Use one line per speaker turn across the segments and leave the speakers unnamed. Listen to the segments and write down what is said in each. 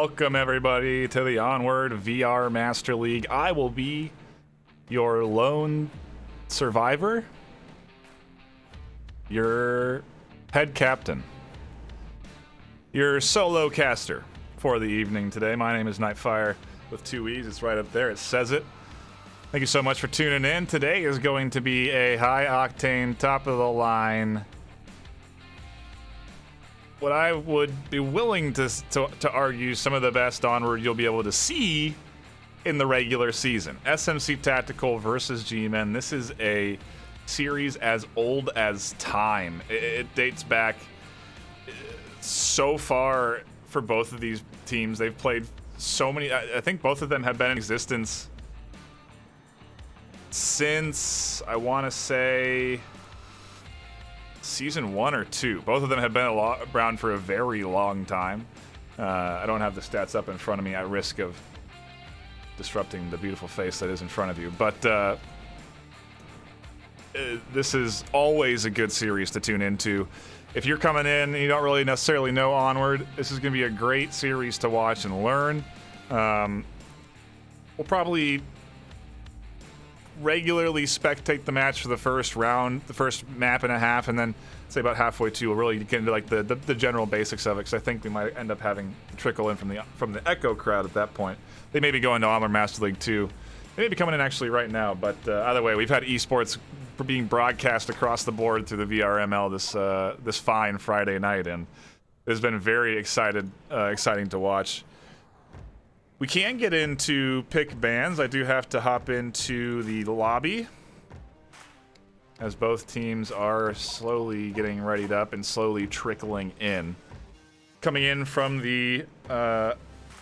Welcome, everybody, to the Onward VR Master League. I will be your lone survivor, your head captain, your solo caster for the evening today. My name is NightFiree with 2 E's. It's right up there. It says it. Thank you so much for tuning in. Today is going to be a high-octane, top-of-the-line, what I would be willing to argue some of the best Onward you'll be able to see in the regular season. SMC Tactical versus G-Men. This is a series as old as time. It dates back so far for both of these teams. They've played so many. I think both of them have been in existence since, I want to say, season 1 or 2. Both of them have been around for a very long time. I don't have the stats up in front of me at risk of disrupting the beautiful face that is in front of you. But this is always a good series to tune into. If you're coming in and you don't really necessarily know Onward, this is going to be a great series to watch and learn. We'll probably regularly spectate the match for the first round, the first map and a half, and then say about halfway through we'll really get into like the general basics of it, because I think we might end up having trickle in from the Echo crowd at that point. They may be going to Onward Master League 2. They may be coming in actually right now, but either way, we've had esports being broadcast across the board through the VRML this fine Friday night, and it's been very exciting to watch. We can't get into pick bans. I do have to hop into the lobby, as both teams are slowly getting readied up and slowly trickling in. Coming in from the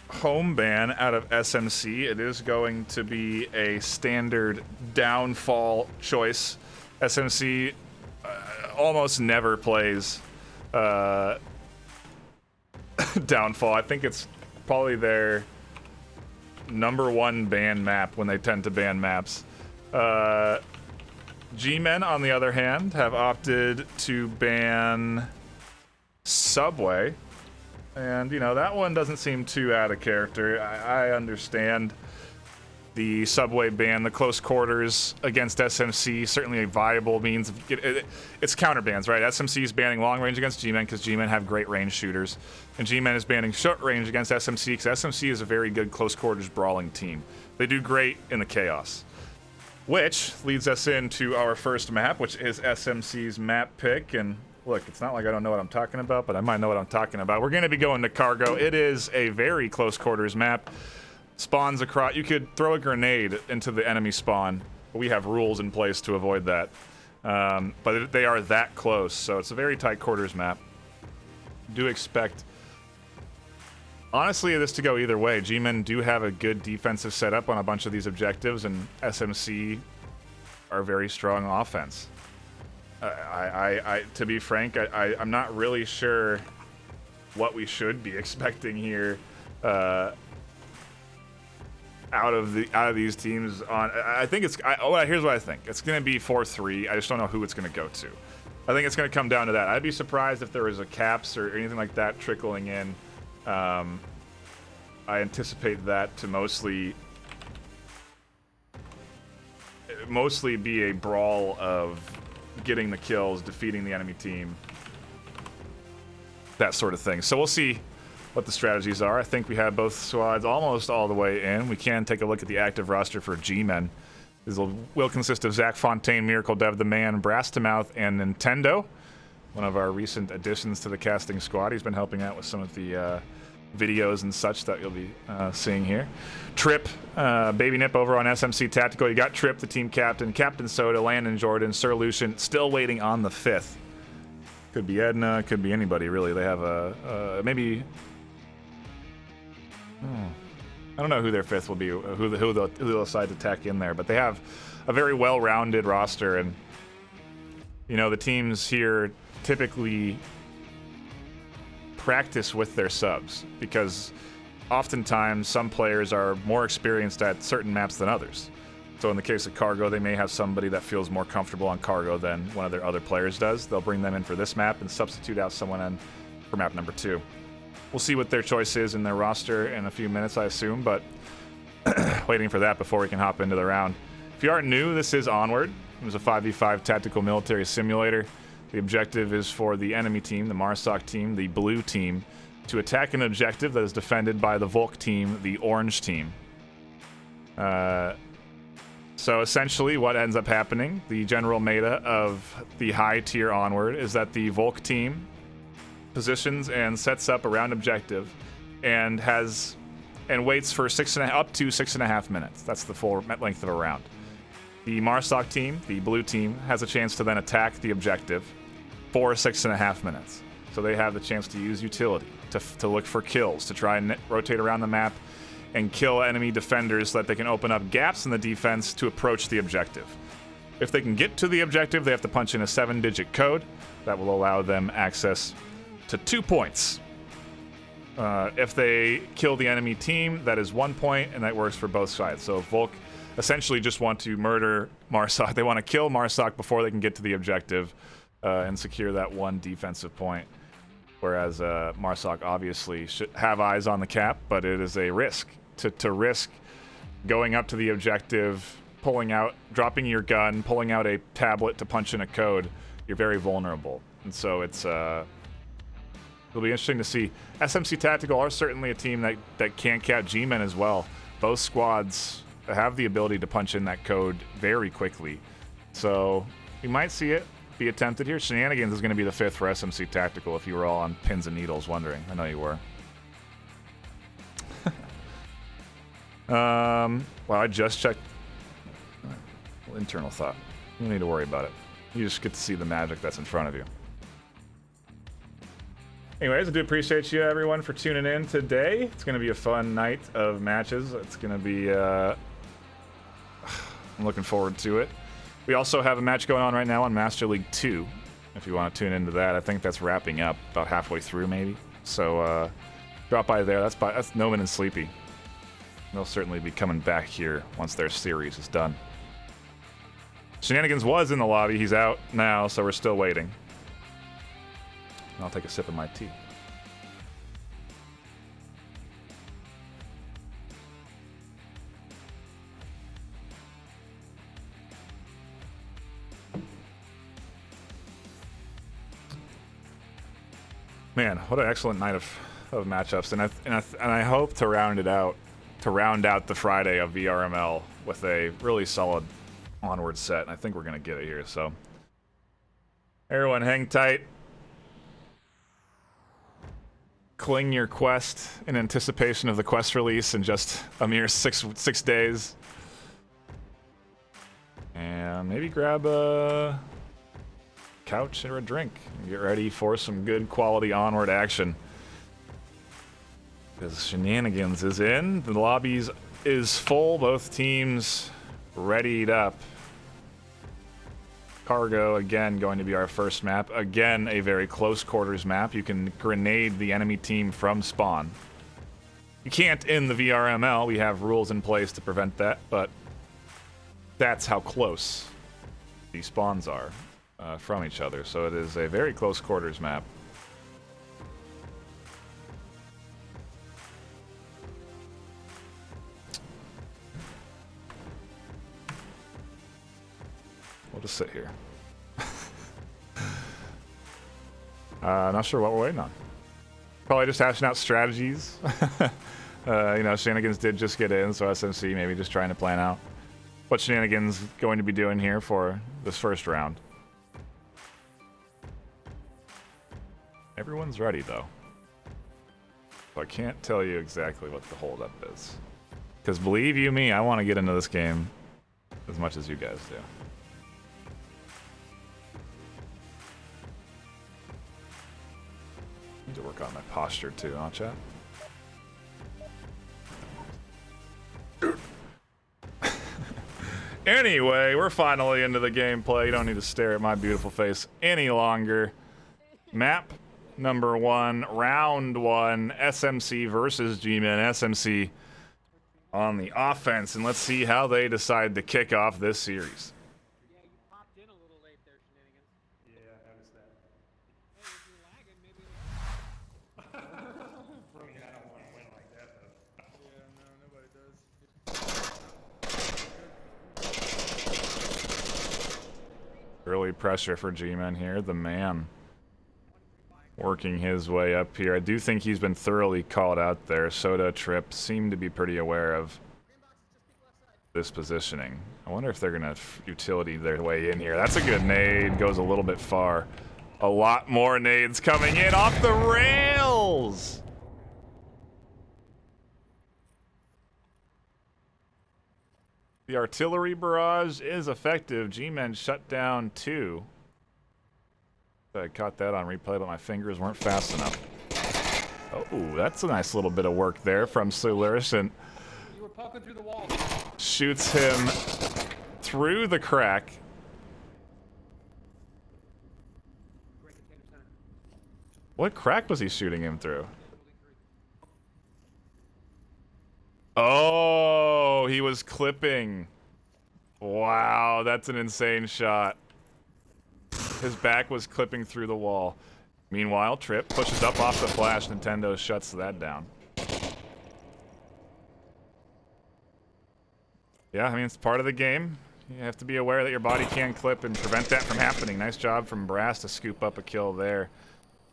home ban out of SMC, it is going to be a standard downfall choice. SMC almost never plays downfall. I think it's probably their #1 ban map when they tend to ban maps. G-Men, on the other hand, have opted to ban Subway. And, you know, that one doesn't seem too out of character. I understand the Subway ban, the close quarters against SMC, certainly a viable means of it's counter bans, right? SMC is banning long range against G-Men because G-Men have great range shooters, and G-Men is banning short range against SMC because SMC is a very good close quarters brawling team. They do great in the chaos, which leads us into our first map, which is SMC's map pick. And look, it's not like I don't know what I'm talking about, but I might know what I'm talking about. We're going to be going to Cargo. It is a very close quarters map. Spawns across. You could throw a grenade into the enemy spawn, but we have rules in place to avoid that. But they are that close, so it's a very tight quarters map. Do expect, honestly, this to go either way. G-Men do have a good defensive setup on a bunch of these objectives, and SMC are very strong offense. To be frank, I'm not really sure what we should be expecting here. Out of these teams. I think it's. Here's what I think. It's going to be 4-3. I just don't know who it's going to go to. I think it's going to come down to that. I'd be surprised if there was a caps or anything like that trickling in. I anticipate that to mostly be a brawl of getting the kills, defeating the enemy team, that sort of thing. So we'll see what the strategies are. I think we have both squads almost all the way in. We can take a look at the active roster for G-Men. This will consist of Zach Fontaine, Miracle Dev the Man, Brass to Mouth, and Nintendo, one of our recent additions to the casting squad. He's been helping out with some of the videos and such that you'll be seeing here. Trip, Baby Nip over on SMC Tactical. You got Trip, the team captain, Captain Soda, Landon Jordan, Sir Lucian, still waiting on the 5th. Could be Edna, could be anybody, really. They have maybe... I don't know who their 5th will be, who they'll decide to tack in there, but they have a very well-rounded roster, and you know the teams here typically practice with their subs because oftentimes some players are more experienced at certain maps than others. So in the case of Cargo, they may have somebody that feels more comfortable on Cargo than one of their other players does. They'll bring them in for this map and substitute out someone in for map number 2. We'll see what their choice is in their roster in a few minutes, I assume, but waiting for that before we can hop into the round. If you aren't new, this is Onward. It was a 5v5 tactical military simulator. The objective is for the enemy team, the Marsoc team, the blue team, to attack an objective that is defended by the Volk team, the orange team. So essentially what ends up happening, the general meta of the high tier Onward, is that the Volk team positions and sets up around objective and waits for up to 6.5 minutes. That's the full length of a round. The Marsoc team, the blue team, has a chance to then attack the objective for 6.5 minutes. So they have the chance to use utility, to look for kills, to try and rotate around the map and kill enemy defenders so that they can open up gaps in the defense to approach the objective. If they can get to the objective, they have to punch in a 7-digit code that will allow them access to 2 points. If they kill the enemy team, that is 1 point, and that works for both sides. So if Volk essentially just want to murder Marsoc, they want to kill Marsoc before they can get to the objective and secure that 1 defensive point. Whereas Marsoc obviously should have eyes on the cap, but it is a risk. To risk going up to the objective, dropping your gun, pulling out a tablet to punch in a code, you're very vulnerable. And so it'll be interesting to see. SMC Tactical are certainly a team that can cap G-Men as well. Both squads have the ability to punch in that code very quickly. So we might see it be attempted here. Shenanigans is going to be the 5th for SMC Tactical if you were all on pins and needles wondering. I know you were. Well, I just checked. Internal thought. You don't need to worry about it. You just get to see the magic that's in front of you. Anyways, I do appreciate you, everyone, for tuning in today. It's going to be a fun night of matches. It's going to be... I'm looking forward to it. We also have a match going on right now on Master League 2, if you want to tune into that. I think that's wrapping up about halfway through, maybe. So drop by there. That's Noman and Sleepy. They'll certainly be coming back here once their series is done. Shenanigans was in the lobby. He's out now, so we're still waiting. I'll take a sip of my tea. Man, what an excellent night of matchups, and I hope to round out the Friday of VRML with a really solid Onward set, and I think we're gonna get it here. So everyone, hang tight. Cling your quest in anticipation of the quest release in just a mere six days. And maybe grab a couch or a drink and get ready for some good quality Onward action. Because Shenanigans is in. The lobbies is full. Both teams readied up. Cargo, again, going to be our first map. Again, a very close quarters map. You can grenade the enemy team from spawn. You can't in the VRML. We have rules in place to prevent that, but that's how close these spawns are from each other. So it is a very close quarters map. We'll just sit here. Not sure what we're waiting on. Probably just hashing out strategies. You know, Shenanigans did just get in, so SMC maybe just trying to plan out what Shenanigans going to be doing here for this first round. Everyone's ready, though. So I can't tell you exactly what the holdup is. Because believe you me, I want to get into this game as much as you guys do. Need to work on my posture too, huh, chat? Anyway, we're finally into the gameplay. You don't need to stare at my beautiful face any longer. Map number 1, round 1, SMC versus G-Men. SMC on the offense, and let's see how they decide to kick off this series.
Yeah, you popped in a little late there, Shenanigans.
Yeah, I noticed that.
Hey, if you're lagging, maybe...
pressure for G-Men here. The man working his way up here. I do think he's been thoroughly called out there. Soda, Trip seem to be pretty aware of this positioning. I wonder if they're going to utility their way in here. That's a good nade. Goes a little bit far. A lot more nades coming in off the rails. The artillery barrage is effective. G-Men shut down 2. I caught that on replay, but my fingers weren't fast enough. Oh, that's a nice little bit of work there from Sulurish, and
You were poking through the wall.
shoots him through the crack.
Great container center.
What crack was he shooting him through? Oh, he was clipping. Wow, that's an insane shot. His back was clipping through the wall. Meanwhile, Trip pushes up off the flash. Nintendo shuts that down. Yeah, I mean, it's part of the game. You have to be aware that your body can clip and prevent that from happening. Nice job from Brass to scoop up a kill there.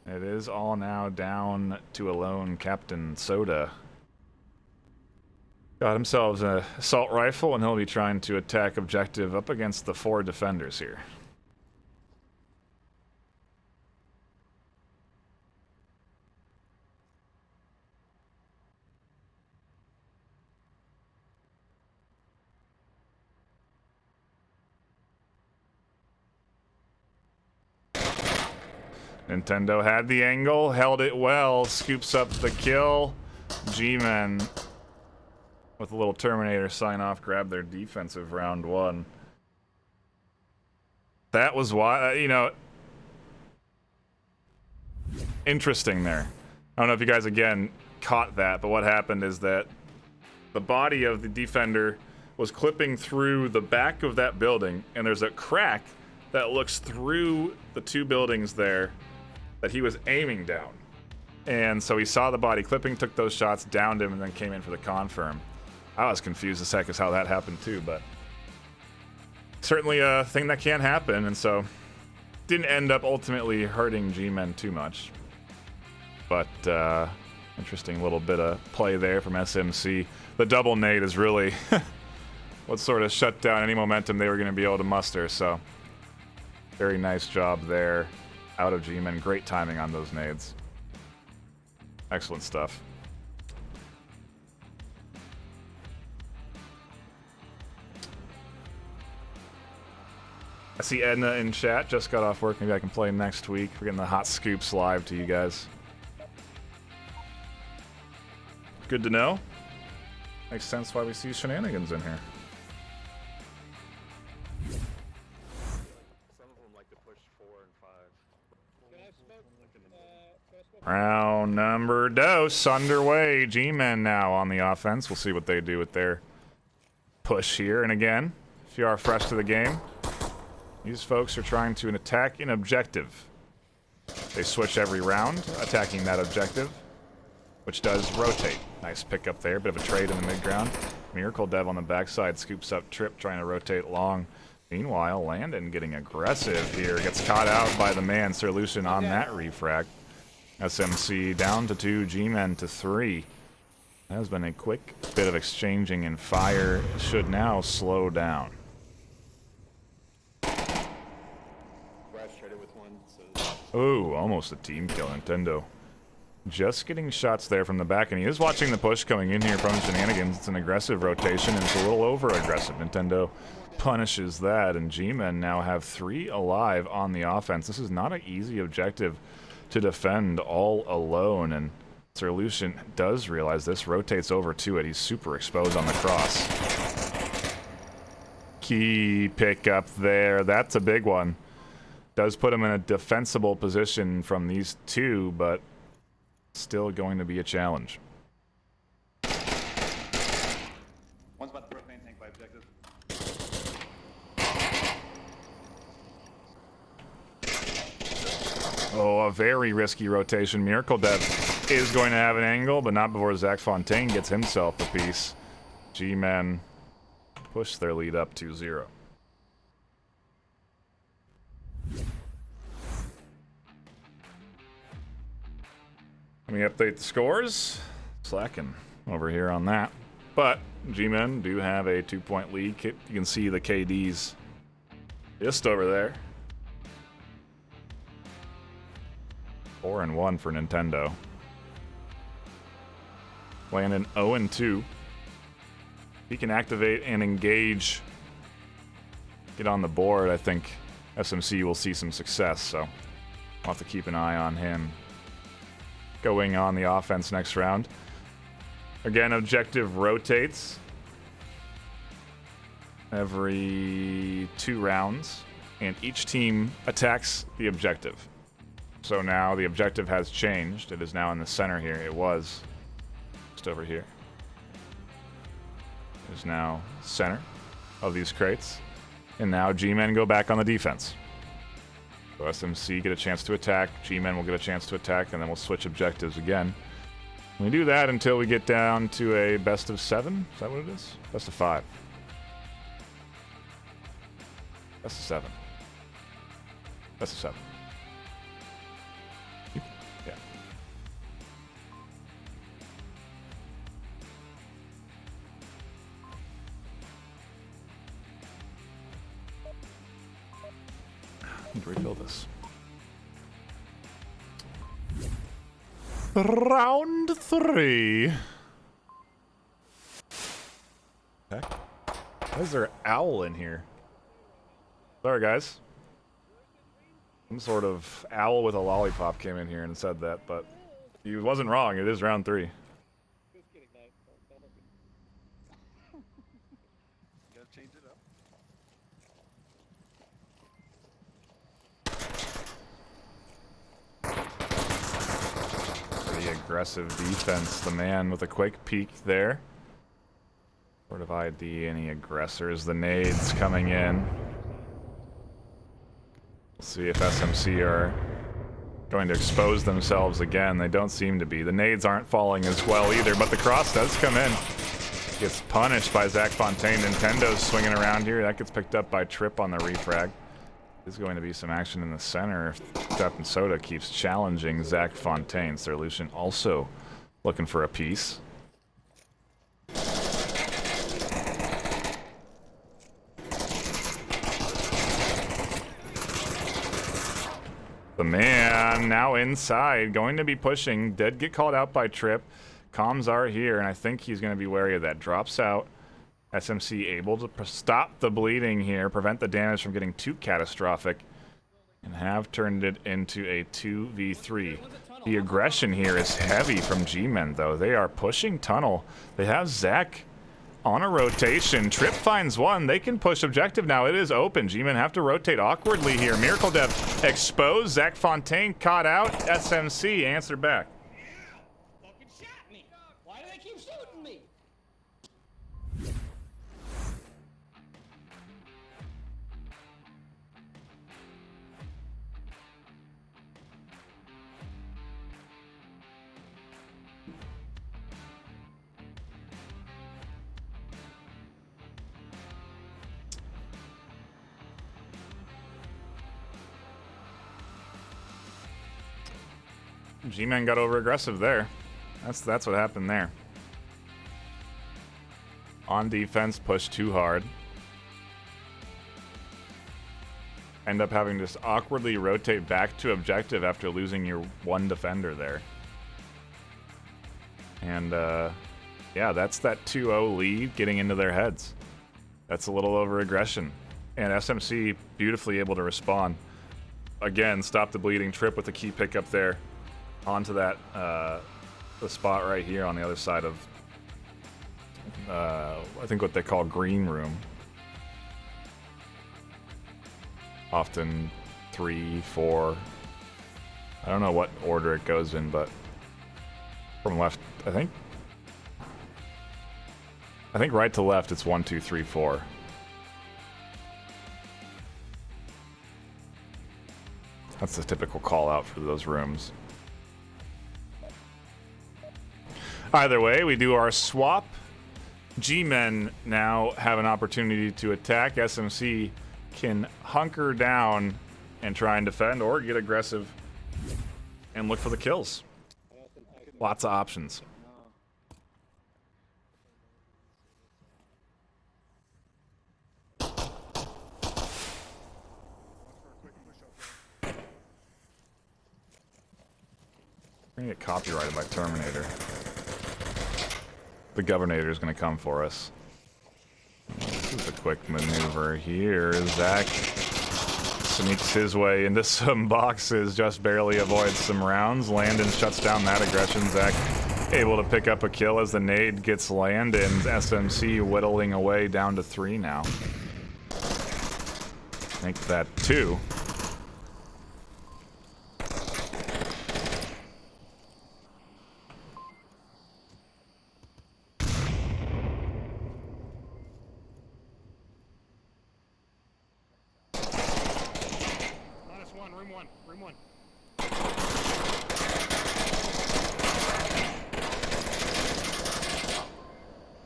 It is all now down to a lone Captain Soda. Got himself an assault rifle, and he'll be trying to attack objective up against the 4 defenders here. Nintendo had the angle, held it well, scoops up the kill. G-Men with a little Terminator sign-off, grab their defensive round 1. That was why, you know, interesting there. I don't know if you guys, again, caught that, but what happened is that the body of the defender was clipping through the back of that building, and there's a crack that looks through the 2 buildings there that he was aiming down. And so he saw the body clipping, took those shots, downed him, and then came in for the confirm. I was confused as heck as how that happened too, but certainly a thing that can happen, and so didn't end up ultimately hurting G-Men too much. But interesting little bit of play there from SMC. The double nade is really what sort of shut down any momentum they were going to be able to muster, so very nice job there out of G-Men. Great timing on those nades. Excellent stuff. I see Edna in chat. Just got off work. Maybe I can play next week. We're getting the hot scoops live to you guys. Good to know. Makes sense why we see shenanigans in here. Round number dose underway. G-Men now on the offense. We'll see what they do with their push here. And again, if you are fresh to the game, these folks are trying to attack an objective. They switch every round, attacking that objective, which does rotate. Nice pickup there, bit of a trade in the mid-ground. Miracle Dev on the backside scoops up Trip, trying to rotate long. Meanwhile, Landon getting aggressive here. Gets caught out by the man, Sir Lucian on that refrag. SMC down to 2, G-Men to 3. That has been a quick bit of exchanging, and fire should now slow down. Ooh, almost a team kill. Nintendo just getting shots there from the back, and he is watching the push coming in here from Shenanigans. It's an aggressive rotation, and it's a little over-aggressive. Nintendo punishes that, and G-Men now have 3 alive on the offense. This is not an easy objective to defend all alone, and Sir Lucian does realize this, rotates over to it. He's super exposed on the cross. Key pickup there. That's a big one. Does put him in a defensible position from these 2, but still going to be a challenge.
One's about to break main tank by objective.
Oh, a very risky rotation. Miracle Dev is going to have an angle, but not before Zach Fontaine gets himself a piece. G-Men push their lead up 2-0. Let me update the scores. Slacking over here on that. But G-Men do have a 2-point lead. You can see the KDs just over there. 4-1 for Nintendo. Landon 0-2. He can activate and engage. Get on the board. I think SMC will see some success, so I'll have to keep an eye on him going on the offense next round. Again, objective rotates every 2 rounds, and each team attacks the objective. So now the objective has changed. It is now in the center here. It was just over here. It is now center of these crates. And now G-Men go back on the defense. So SMC get a chance to attack, G-Men will get a chance to attack, and then we'll switch objectives again. We do that until we get down to a best of 7. Is that what it is? Best of 5. Best of 7. Best of 7. Yeah. I need to refill this. Round 3. Okay. Why is there an owl in here? Sorry, guys. Some sort of owl with a lollipop came in here and said that, but he wasn't wrong. It is round 3.
Just kidding, Knight. Don't hurt me.
You gotta change it up.
Pretty aggressive defense. The man with a quick peek there. Sort of ID any aggressors. The nades coming in. We'll see if SMC are going to expose themselves again. They don't seem to be. The nades aren't falling as well either, but the cross does come in. Gets punished by Zach Fontaine. Nintendo's swinging around here. That gets picked up by Trip on the refrag. There's going to be some action in the center if Captain Soda keeps challenging Zach Fontaine. Sir Lucian also looking for a piece. The man now inside, going to be pushing. Did get called out by Trip. Comms are here, and I think he's going to be wary of that. Drops out. SMC able to stop the bleeding here, prevent the damage from getting too catastrophic, and have turned it into a 2v3. The aggression here is heavy from G-Men, though. They are pushing tunnel. They have Zach on a rotation. Trip finds one. They can push objective now. It is open. G-Men have to rotate awkwardly here. Miracle Dev exposed. Zach Fontaine caught out. SMC answer back.
Fucking shot me. Why do they keep shooting me?
G-Men got over aggressive there. That's what happened there. On defense, push too hard. End up having to just awkwardly rotate back to objective after losing your one defender there. And yeah, that's that 2-0 lead getting into their heads. That's a little over aggression. And SMC beautifully able to respond. Again, stop the bleeding. Trip with a key pickup there. Onto that, the spot right here on the other side of, I think what they call green room. Often 3, 4, I don't know what order it goes in, but from left, I think right to left it's 1, 2, 3, 4. That's the typical call out for those rooms. Either way, we do our swap. G-Men now have an opportunity to attack. SMC can hunker down and try and defend, or get aggressive and look for the kills.
I
Lots of options. We're gonna get copyrighted by Terminator. The Governator is gonna come for us. This is a quick maneuver here. Zach sneaks his way into some boxes, just barely avoids some rounds. Landon shuts down that aggression. Zach able to pick up a kill as the nade gets Landon's SMC whittling away down to 3 now. Make that 2.
Room one.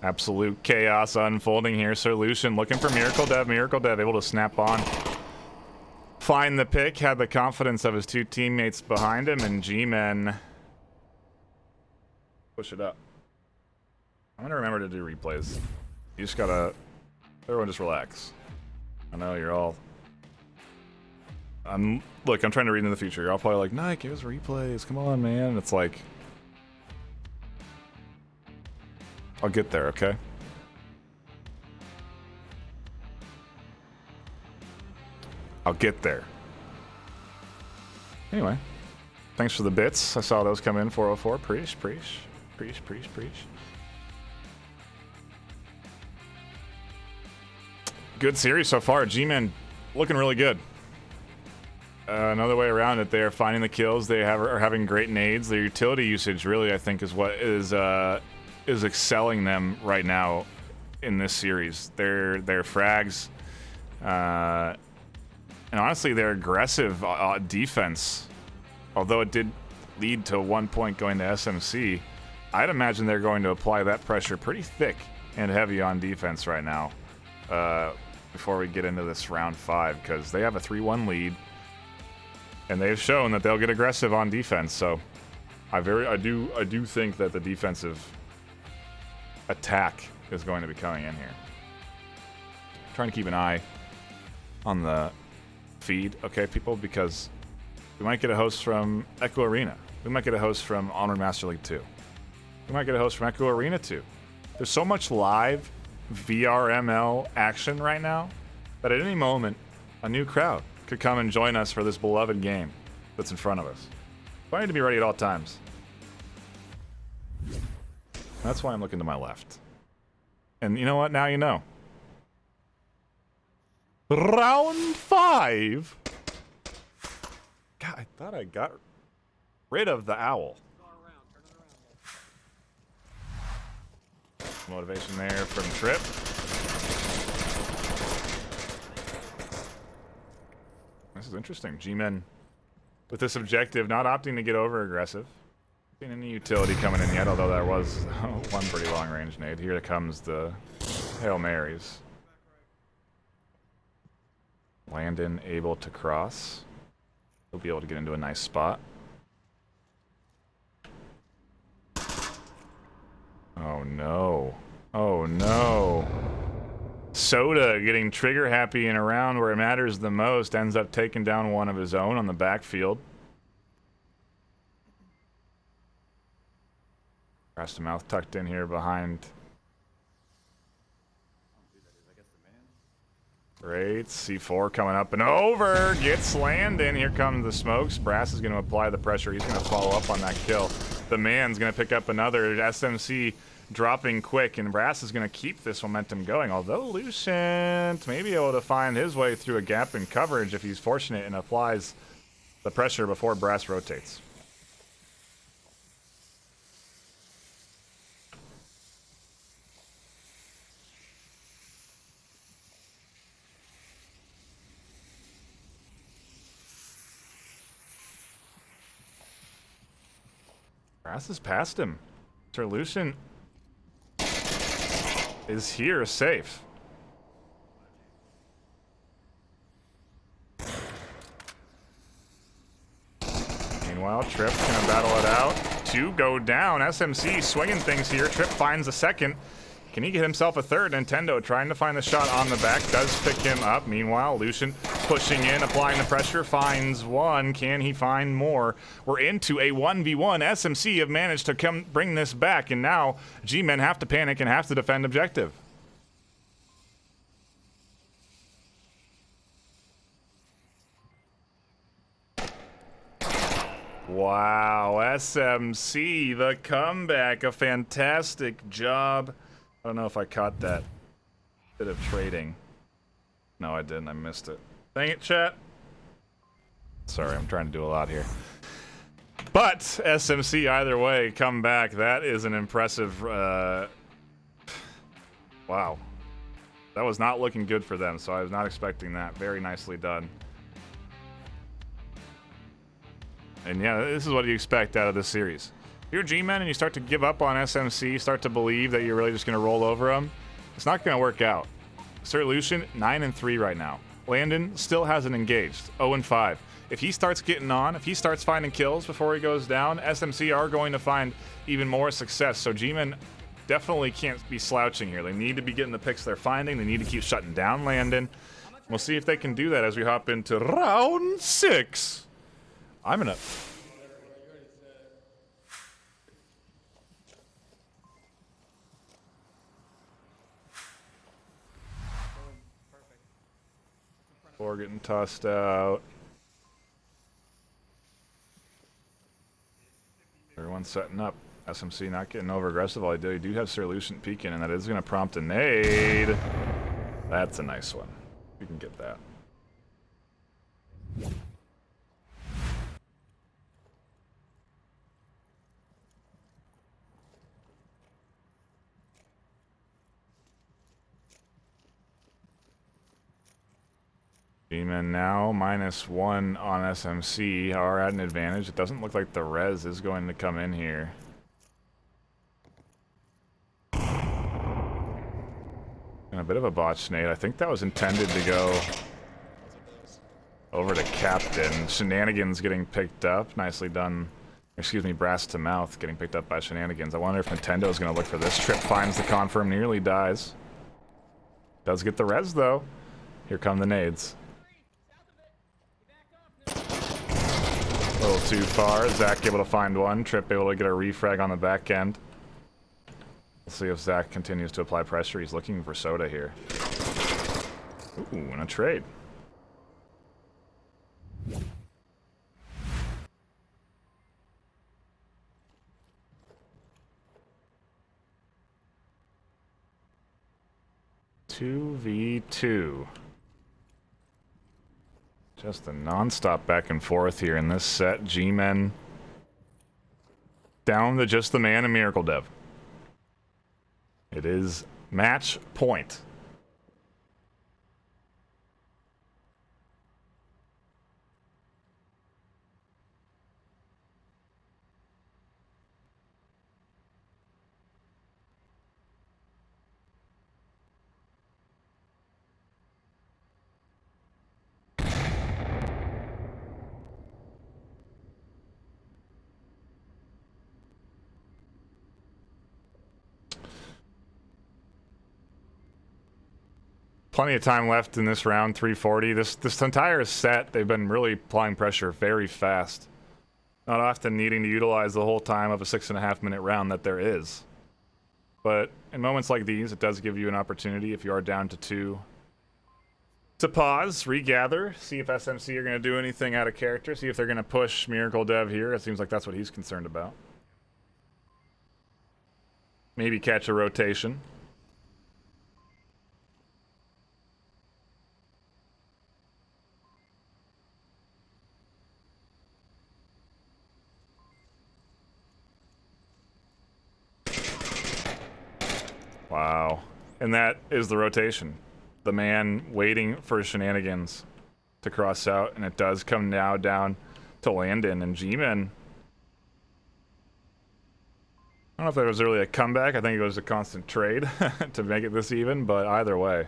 Absolute chaos unfolding here. Solution looking for Miracle Dev. Miracle Dev able to snap on. Find the pick. Had the confidence of his 2 teammates behind him. And G-Men push it up. I'm going to remember to do replays. You just got to... Everyone just relax. I know you're all... Look, I'm trying to read into the future. You're all probably like, Nike, give us replays. Come on, man. It's like... I'll get there, okay? I'll get there. Anyway. Thanks for the bits. I saw those come in, 404. Preach. Good series so far. G-Men looking really good. Another way around it, they're finding the kills. They are having great nades. Their utility usage really, I think, is what is excelling them right now in this series. Their frags, and honestly, their aggressive defense, although it did lead to 1 point going to SMC, I'd imagine they're going to apply that pressure pretty thick and heavy on defense right now before we get into this round 5, because they have a 3-1 lead. And they've shown that they'll get aggressive on defense, so I do think that the defensive attack is going to be coming in here. I'm trying to keep an eye on the feed, okay, people, because we might get a host from Echo Arena. We might get a host from Onward Master League 2. We might get a host from Echo Arena 2. There's so much live VRML action right now that at any moment a new crowd could come and join us for this beloved game that's in front of us. So I need to be ready at all times. That's why I'm looking to my left. And you know what? Now you know. Round 5. God, I thought I got rid of the owl. Motivation there from Trip. This is interesting. G-Men with this objective, not opting to get over aggressive. Seen any utility coming in yet, although there was one pretty long range nade. Here comes the Hail Marys. Landon able to cross. He'll be able to get into a nice spot. Oh no. Oh no. Soda getting trigger happy in a round where it matters the most, ends up taking down one of his own on the backfield. Grass to mouth tucked in here behind. Great. C4 coming up and over. Gets Landon. Here comes the smokes. Brass is going to apply the pressure. He's going to follow up on that kill. The man's going to pick up another. SMC dropping quick, and Brass is going to keep this momentum going, although Lucent may be able to find his way through a gap in coverage if he's fortunate and applies the pressure before Brass rotates. Brass is past him. Sir Lucent is here safe. Meanwhile, Trip's gonna battle it out. Two go down. SMC swinging things here. Trip finds a second. Can he get himself a third? Nintendo trying to find the shot on the back. Does pick him up. Meanwhile, Lucian pushing in, applying the pressure. Finds one. Can he find more? We're into a 1v1. SMC have managed to bring this back. And now G-Men have to panic and have to defend objective. Wow, SMC, the comeback, a fantastic job. I don't know if I caught that bit of trading. No, I didn't. I missed it. Dang it, chat. Sorry, I'm trying to do a lot here. But SMC, either way, come back. That is an impressive... wow. That was not looking good for them, so I was not expecting that. Very nicely done. And yeah, this is what you expect out of this series. If you're G-Men and you start to give up on SMC, start to believe that you're really just going to roll over them, it's not going to work out. Sir Lucian, 9-3 right now. Landon still hasn't engaged, 0-5. If he starts getting on, if he starts finding kills before he goes down, SMC are going to find even more success. So G-Men definitely can't be slouching here. They need to be getting the picks they're finding. They need to keep shutting down Landon. We'll see if they can do that as we hop into round 6. I'm gonna... Four getting tossed out. Everyone's setting up. SMC not getting over aggressive. All they do have Sir Lucian peeking, and that is going to prompt a nade. That's a nice one. You can get that. G-Men now -1 on SMC are at an advantage. It doesn't look like the res is going to come in here. And a bit of a botch nade. I think that was intended to go over to Captain. Shenanigans getting picked up. Nicely done. Excuse me, Brass to Mouth getting picked up by Shenanigans. I wonder if Nintendo is going to look for this. Trip finds the confirm, nearly dies. Does get the res though. Here come the nades. A little too far. Zach able to find one. Trip able to get a refrag on the back end. We'll see if Zach continues to apply pressure. He's looking for Soda here. Ooh, and a trade. Two v 2. Just a non-stop back and forth here in this set. G-Men down to just the man and Miracle Dev. It is match point. Plenty of time left in this round, 340. This entire set, they've been really applying pressure very fast. Not often needing to utilize the whole time of a 6.5 minute round that there is. But in moments like these, it does give you an opportunity, if you are down to 2, to pause, regather, see if SMC are going to do anything out of character, see if they're going to push Miracle Dev here. It seems like that's what he's concerned about. Maybe catch a rotation. Wow. And that is the rotation. The man waiting for Shenanigans to cross out, and it does come now down to Landon and G-Men. I don't know if there was really a comeback. I think it was a constant trade to make it this even, but either way.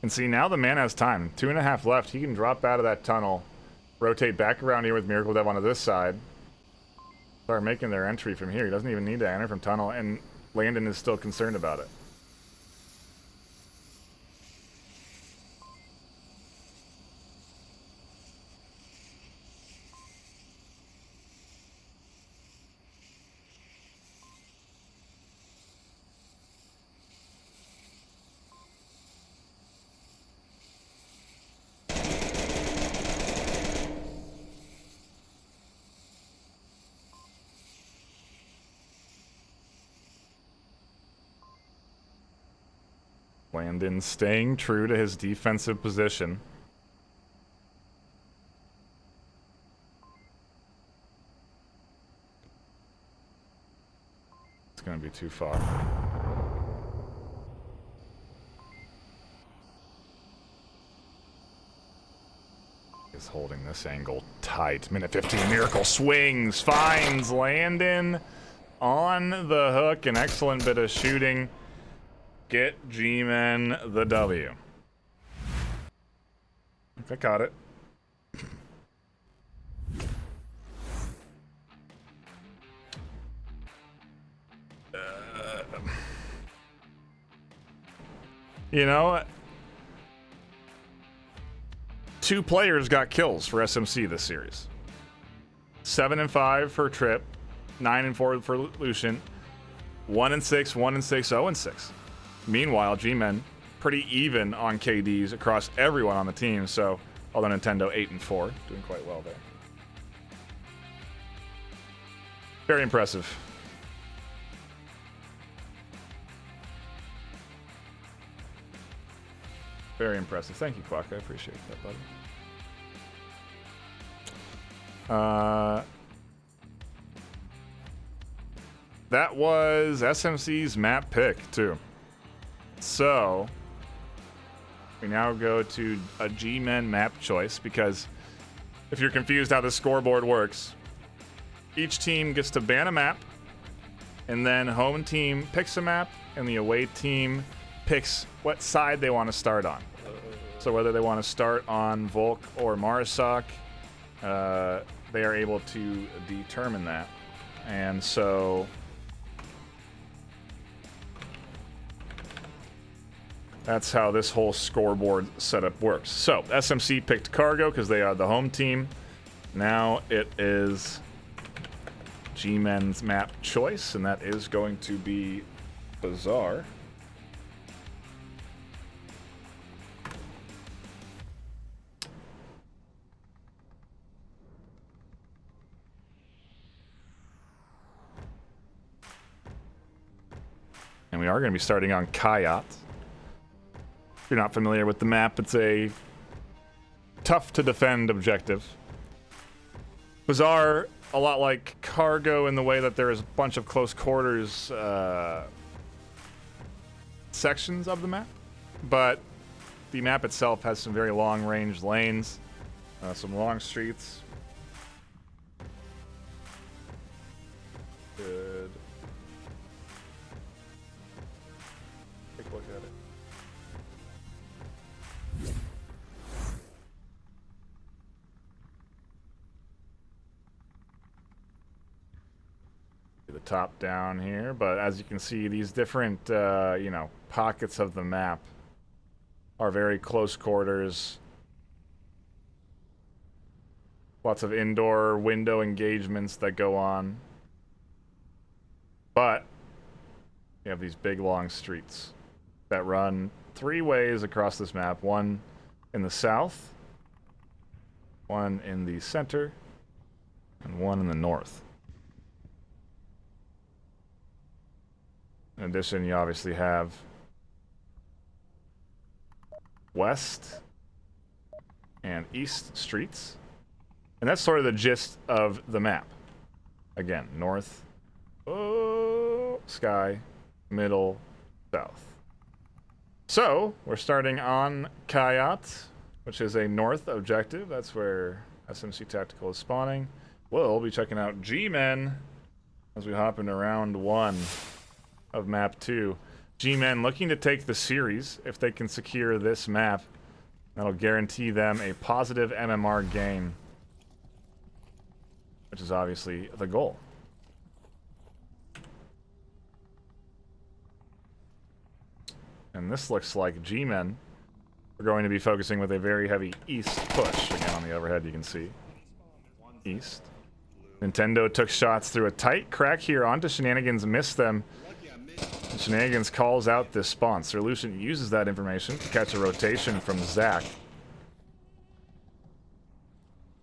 And see, now the man has time. 2.5 left. He can drop out of that tunnel, rotate back around here with Miracle Dev onto this side, start making their entry from here. He doesn't even need to enter from tunnel, and Landon is still concerned about it. Landon staying true to his defensive position. It's going to be too far. Is holding this angle tight. Minute 15, Miracle swings, finds Landon on the hook. An excellent bit of shooting. Get G-Men the W. I got it. You know, 2 players got kills for SMC this series. 7 and 5 for Trip, 9 and 4 for Lucian, 1 and 6, 1 and 6, 0 and 6. Meanwhile, G-Men pretty even on KDs across everyone on the team, so although Nintendo 8 and 4, doing quite well there. Very impressive. Very impressive. Thank you, Quack. I appreciate that, buddy. That was SMC's map pick, too. So, we now go to a G-Men map choice, because if you're confused how the scoreboard works, each team gets to ban a map, and then home team picks a map, and the away team picks what side they want to start on. So whether they want to start on Volk or Marasok, they are able to determine that. And so that's how this whole scoreboard setup works. So SMC picked Cargo because they are the home team. Now it is G-Men's map choice, and that is going to be Bazaar. And we are going to be starting on Kayat. If you're not familiar with the map, it's a tough to defend objective. Bazaar, a lot like Cargo in the way that there is a bunch of close quarters sections of the map, but the map itself has some very long range lanes, some long streets. Good. Take a look at it. The top down here, but as you can see, these different pockets of the map are very close quarters. Lots of indoor window engagements that go on, but you have these big long streets that run 3 ways across this map: one in the south, one in the center, and one in the north. In addition, you obviously have west and east streets. And that's sort of the gist of the map. Again, north, sky, middle, south. So, we're starting on Kayat, which is a north objective. That's where SMC Tactical is spawning. We'll be checking out G-Men as we hop into round 1 of map 2. G-Men looking to take the series if they can secure this map. That'll guarantee them a positive MMR gain, which is obviously the goal. And this looks like G-Men are going to be focusing with a very heavy east push. Again, on the overhead, you can see east. Nintendo took shots through a tight crack here onto Shenanigans, missed them. And Shenanigans calls out this spawn. Solution uses that information to catch a rotation from Zach.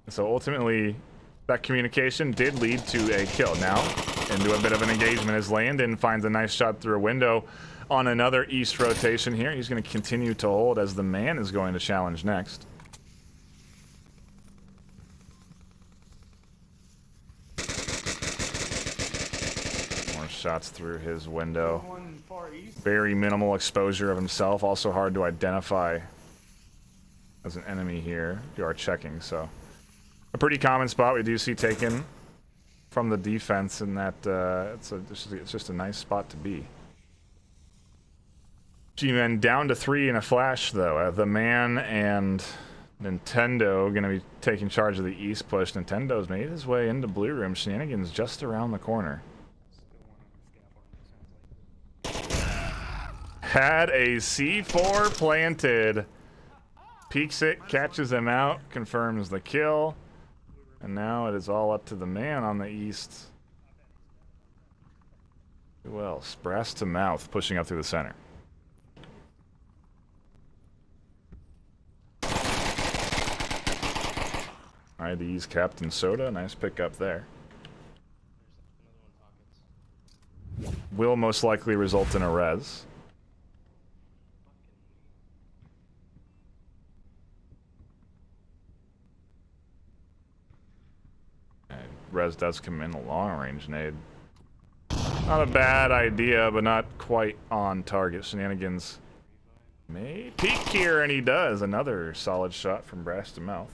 And so ultimately, that communication did lead to a kill. Now, into a bit of an engagement as Landon finds a nice shot through a window on another east rotation here. He's going to continue to hold as the man is going to challenge next. More shots through his window. Very minimal exposure of himself. Also hard to identify as an enemy here. You are checking, so a pretty common spot we do see taken from the defense, in that it's just a nice spot to be. G-Men down to 3 in a flash, though. The man and Nintendo going to be taking charge of the east push. Nintendo's made his way into blue room. Shenanigans just around the corner. Had a C4 planted. Peeks it, catches him out, confirms the kill. And now it is all up to the man on the east. Who else? Brass to mouth, pushing up through the center. ID's Captain Soda, nice pickup there. Will most likely result in a res. And res does come in a long range nade. Not a bad idea, but not quite on target. Shenanigans may peek here, and he does. Another solid shot from Brass to mouth.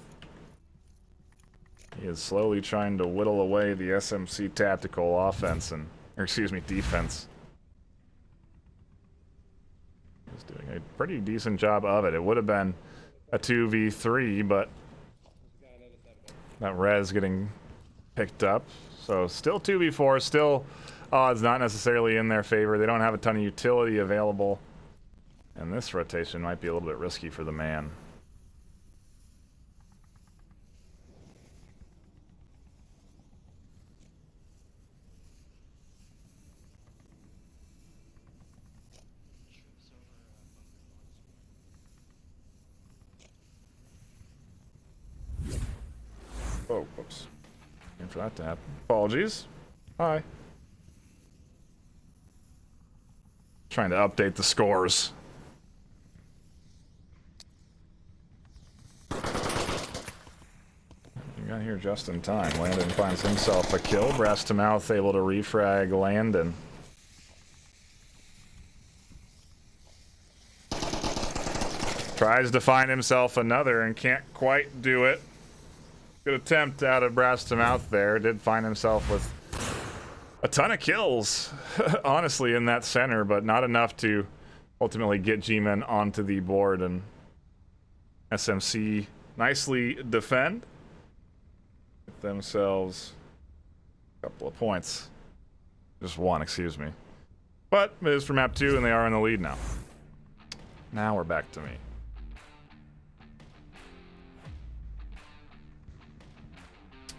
He is slowly trying to whittle away the SMC tactical offense defense. He's doing a pretty decent job of it. It would have been a 2v3, but that res getting picked up. So still 2v4, still odds not necessarily in their favor. They don't have a ton of utility available. And this rotation might be a little bit risky for the man. Oh, whoops. Waiting for that to happen. Apologies. Hi. Trying to update the scores. You got here just in time. Landon finds himself a kill. Brass to mouth able to refrag Landon. Tries to find himself another and can't quite do it. Good attempt out of Brass to mouth there. Did find himself with a ton of kills, honestly, in that center, but not enough to ultimately get G-Men onto the board. And SMC nicely defend. Get themselves a couple of points. Just one, excuse me. But it is for map 2, and they are in the lead now. Now we're back to me.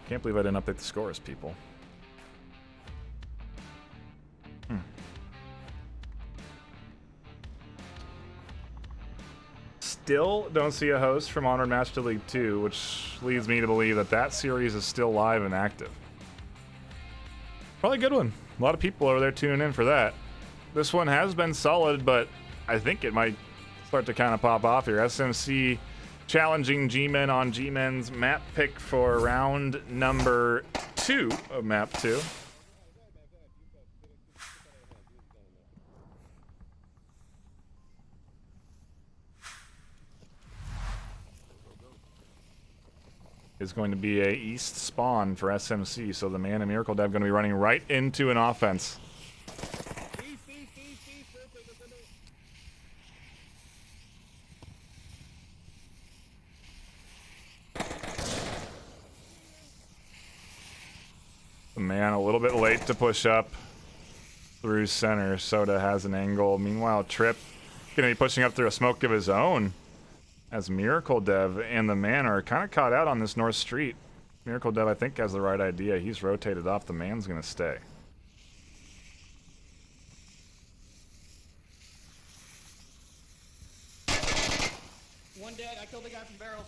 Can't believe I didn't update the scores, people. Still don't see a host from Onward Master League 2, which leads me to believe that that series is still live and active. Probably a good one. A lot of people over there tuning in for that. This one has been solid, but I think it might start to kind of pop off here. SMC challenging G-Men on G-Men's map pick for round number 2 of map 2. Is going to be a east spawn for SMC, so the man and Miracle Dev going to be running right into an offense. The man a little bit late to push up through center. Soda has an angle. Meanwhile, Trip gonna be pushing up through a smoke of his own as Miracle Dev and the man are kind of caught out on this north street. Miracle Dev, I think, has the right idea. He's rotated off. The man's gonna stay.
One dead. I killed the guy from barrels.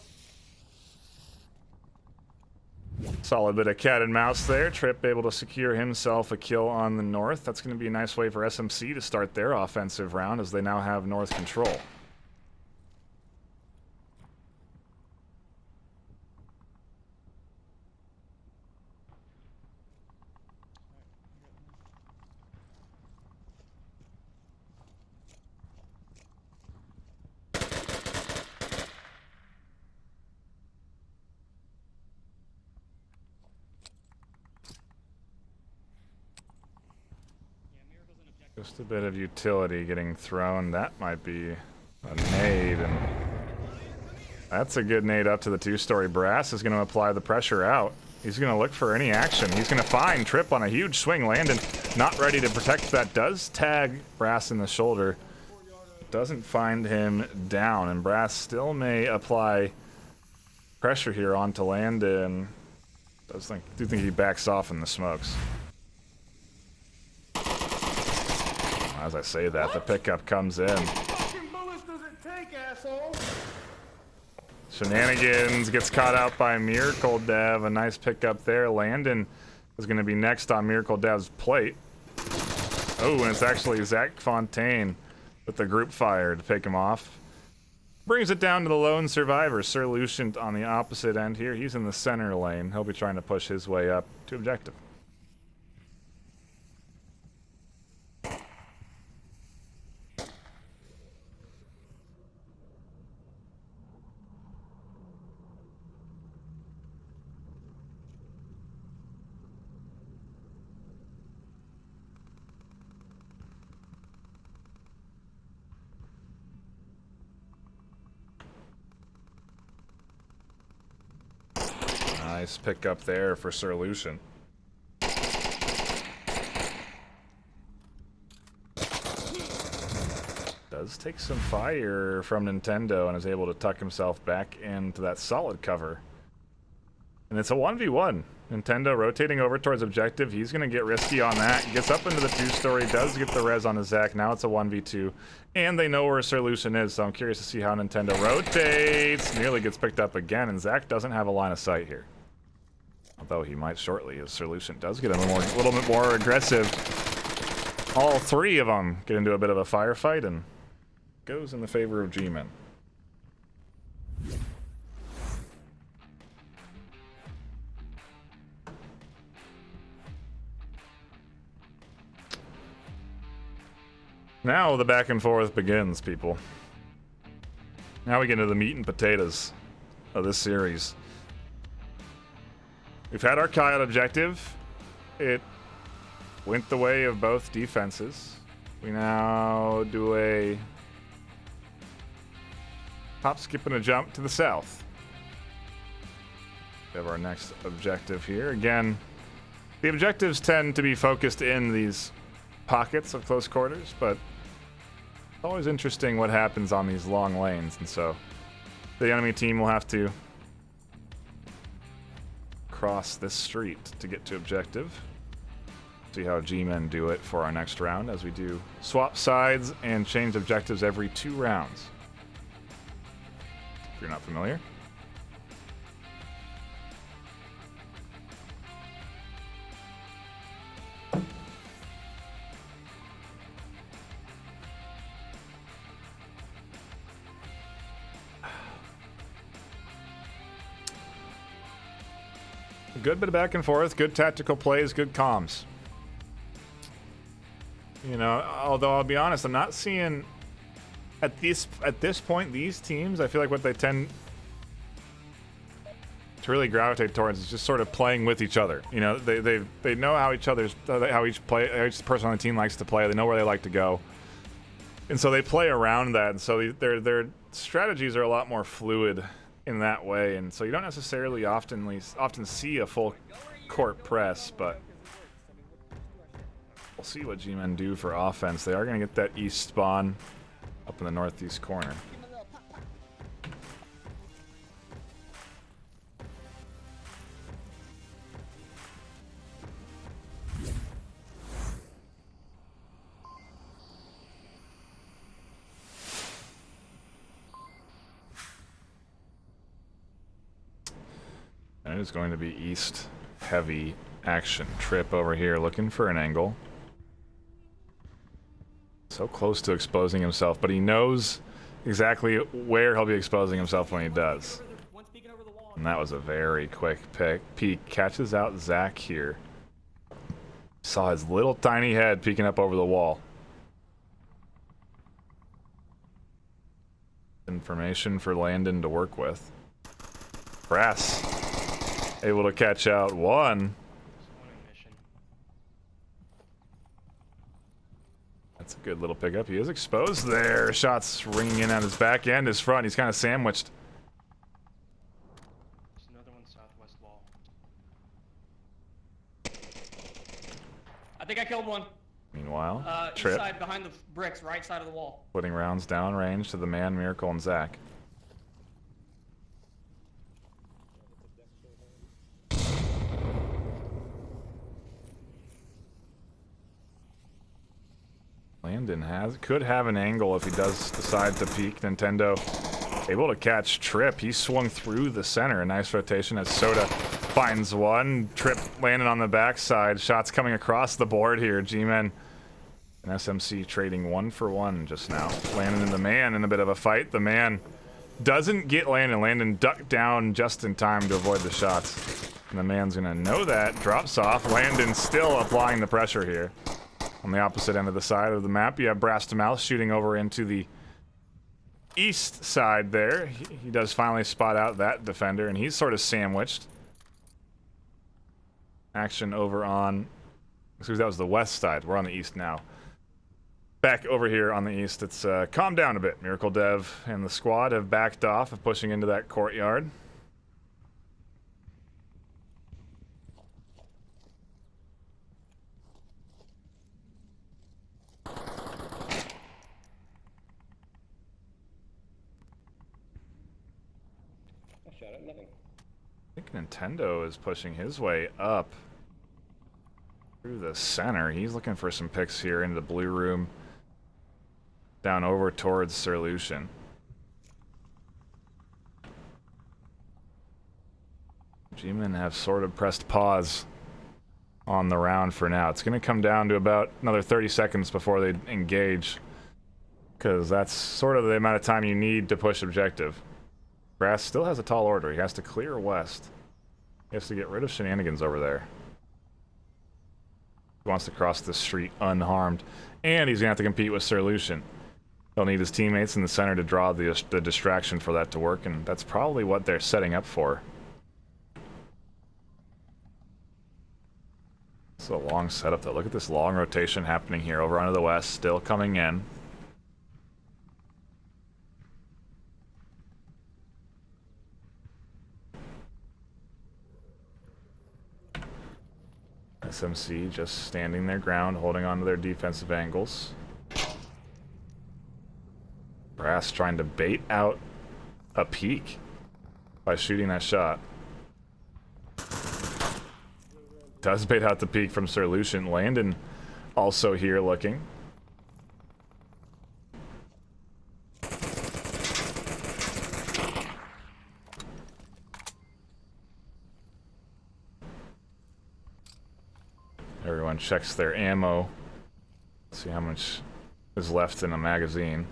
Solid bit of cat and mouse there. Trip able to secure himself a kill on the north. That's going to be a nice way for SMC to start their offensive round as they now have north control. Just a bit of utility getting thrown. That might be a nade, and that's a good nade up to the two-story. Brass is going to apply the pressure out. He's going to look for any action. He's going to find Trip on a huge swing. Landon not ready to protect that. Does tag Brass in the shoulder. Doesn't find him down, and Brass still may apply pressure here onto Landon. Do think he backs off in the smokes. As I say that, the pickup comes in. Shenanigans gets caught out by Miracle Dev. A nice pickup there. Landon is going to be next on Miracle Dev's plate. Oh, and it's actually Zach Fontaine with the group fire to pick him off. Brings it down to the lone survivor, Sir Lucient, on the opposite end here. He's in the center lane. He'll be trying to push his way up to objective. Nice pick up there for Sir Lucian. Does take some fire from Nintendo and is able to tuck himself back into that solid cover. And it's a 1v1. Nintendo rotating over towards objective. He's going to get risky on that. Gets up into the two-story. Does get the res on his Zach. Now it's a 1v2. And they know where Sir Lucian is, so I'm curious to see how Nintendo rotates. Nearly gets picked up again, and Zach doesn't have a line of sight here. Although he might shortly, as Sir Lucian does get a little bit more aggressive. All three of them get into a bit of a firefight, and goes in the favor of G-Men. Now the back and forth begins, people. Now we get into the meat and potatoes of this series. We've had our Coyote objective. It went the way of both defenses. We now do a hop, skip, and a jump to the south. We have our next objective here. Again, the objectives tend to be focused in these pockets of close quarters, but it's always interesting what happens on these long lanes, and so the enemy team will have to cross this street to get to objective. See how G-Men do it for our next round, as we do swap sides and change objectives every 2 rounds. If you're not familiar. Good bit of back and forth, good tactical plays, good comms. You know, although I'll be honest, I'm not seeing at this point these teams. I feel like what they tend to really gravitate towards is just sort of playing with each other. You know, they know how each person on the team likes to play. They know where they like to go, and so they play around that. And so their strategies are a lot more fluid in that way, and so you don't necessarily often see a full court press, but We'll see what G-Men do for offense. They are going to get that east spawn up in the northeast corner. And it is going to be east heavy action. Trip over here looking for an angle. So close to exposing himself, but he knows exactly where he'll be exposing himself when he does. And that was a very quick peek. Catches out Zach here. Saw his little tiny head peeking up over the wall. Information for Landon to work with. Brass able to catch out one. That's a good little pickup. He is exposed there. Shots ringing in on his back and his front. He's kind of sandwiched.
There's another one southwest wall.
I think I killed one.
Meanwhile,
East
Trip
side behind the bricks, right side of the wall.
putting rounds down range to the man, Miracle, and Zach. Landon could have an angle if he does decide to peek. Nintendo able to catch Trip. He swung through the center. A nice rotation as Soda finds one. Trip landing on the backside. Shots coming across the board here. G-Men and SMC trading 1 for 1 just now. Landon and the man in a bit of a fight. The man doesn't get Landon. Landon ducked down just in time to avoid the shots. And the man's gonna know that. Drops off. Landon still applying the pressure here. On the opposite end of the side of the map, you have Brass to Mouth shooting over into the east side there. He does finally spot out that defender, and he's sort of sandwiched. Action over on... Excuse me, that was the west side. We're on the east now. Back over here on the east, it's calmed down a bit. Miracle Dev and the squad have backed off of pushing into that courtyard. I think Nintendo is pushing his way up through the center. He's looking for some picks here into the blue room, down over towards Solution. G-Men have sort of pressed pause on the round for now. It's going to come down to about another 30 seconds before they engage, because that's sort of the amount of time you need to push objective. Brass still has a tall order. He has to clear west. He has to get rid of shenanigans over there. He wants to cross the street unharmed. And he's going to have to compete with Solution. He'll need his teammates in the center to draw the distraction for that to work, and that's probably what they're setting up for. It's a long setup, though. Look at this long rotation happening here over onto the west, still coming in. SMC just standing their ground, holding on to their defensive angles. Brass trying to bait out a peek by shooting that shot. Does bait out the peek from Solution. Landon also here looking. Everyone checks their ammo. See how much is left in a magazine.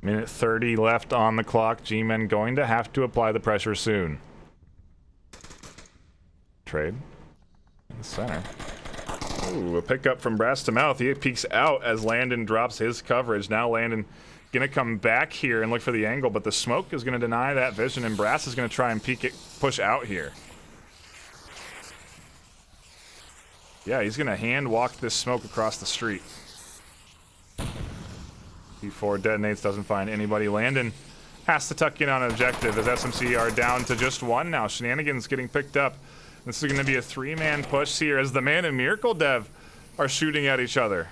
Minute 30 left on the clock. G-Men going to have to apply the pressure soon. Trade in the center. Ooh, a pickup from Brass to Mouth. He peeks out as Landon drops his coverage. Now Landon gonna come back here and look for the angle, but the smoke is gonna deny that vision, and Brass is gonna try and peek it, push out here. Yeah, he's gonna hand walk this smoke across the street. Before detonates, doesn't find anybody. Landon has to tuck in on an objective as SMC are down to just one now. Shenanigans getting picked up. This is going to be a 3-man push here as the Man and Miracle Dev are shooting at each other.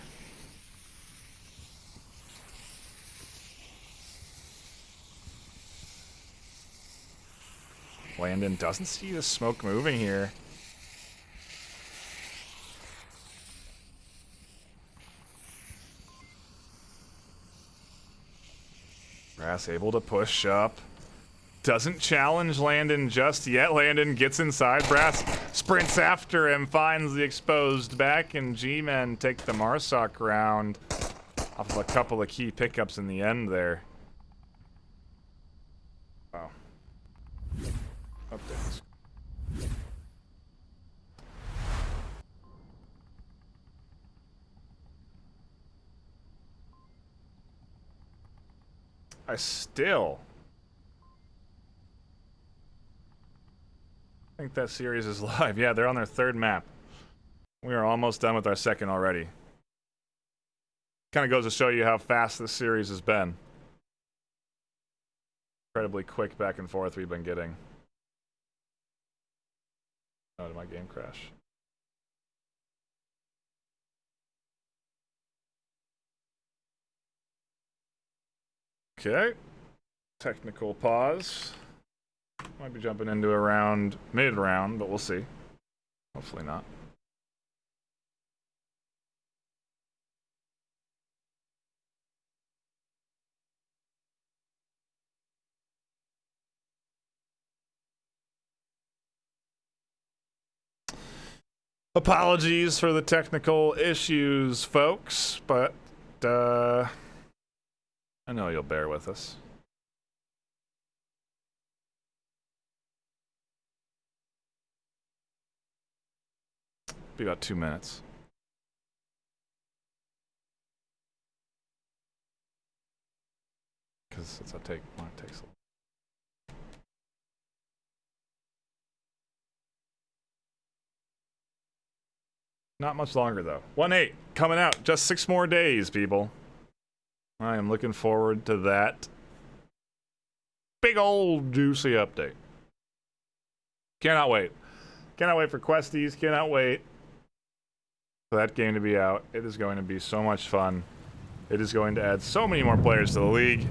Landon doesn't see the smoke moving here. Brass able to push up. Doesn't challenge Landon just yet. Landon gets inside. Brass sprints after him, finds the exposed back, and G-Men take the Marsoc round off of a couple of key pickups in the end there. Wow. Updates. I still think that series is live. Yeah, they're on their 3rd map. We are almost done with our 2nd already. Kind of goes to show you how fast this series has been. Incredibly quick back and forth we've been getting. Oh, did my game crash? Okay. Technical pause. Might be jumping into a round, mid-round, but we'll see. Hopefully not. Apologies for the technical issues, folks, but I know you'll bear with us. Be about 2 minutes. Because it's a take. Well, it takes a little. Not much longer though. 1-8 coming out. Just 6 more days, people. I am looking forward to that big old juicy update. Cannot wait. Cannot wait for Questies. Cannot wait for that game to be out. It is going to be so much fun. It is going to add so many more players to the league.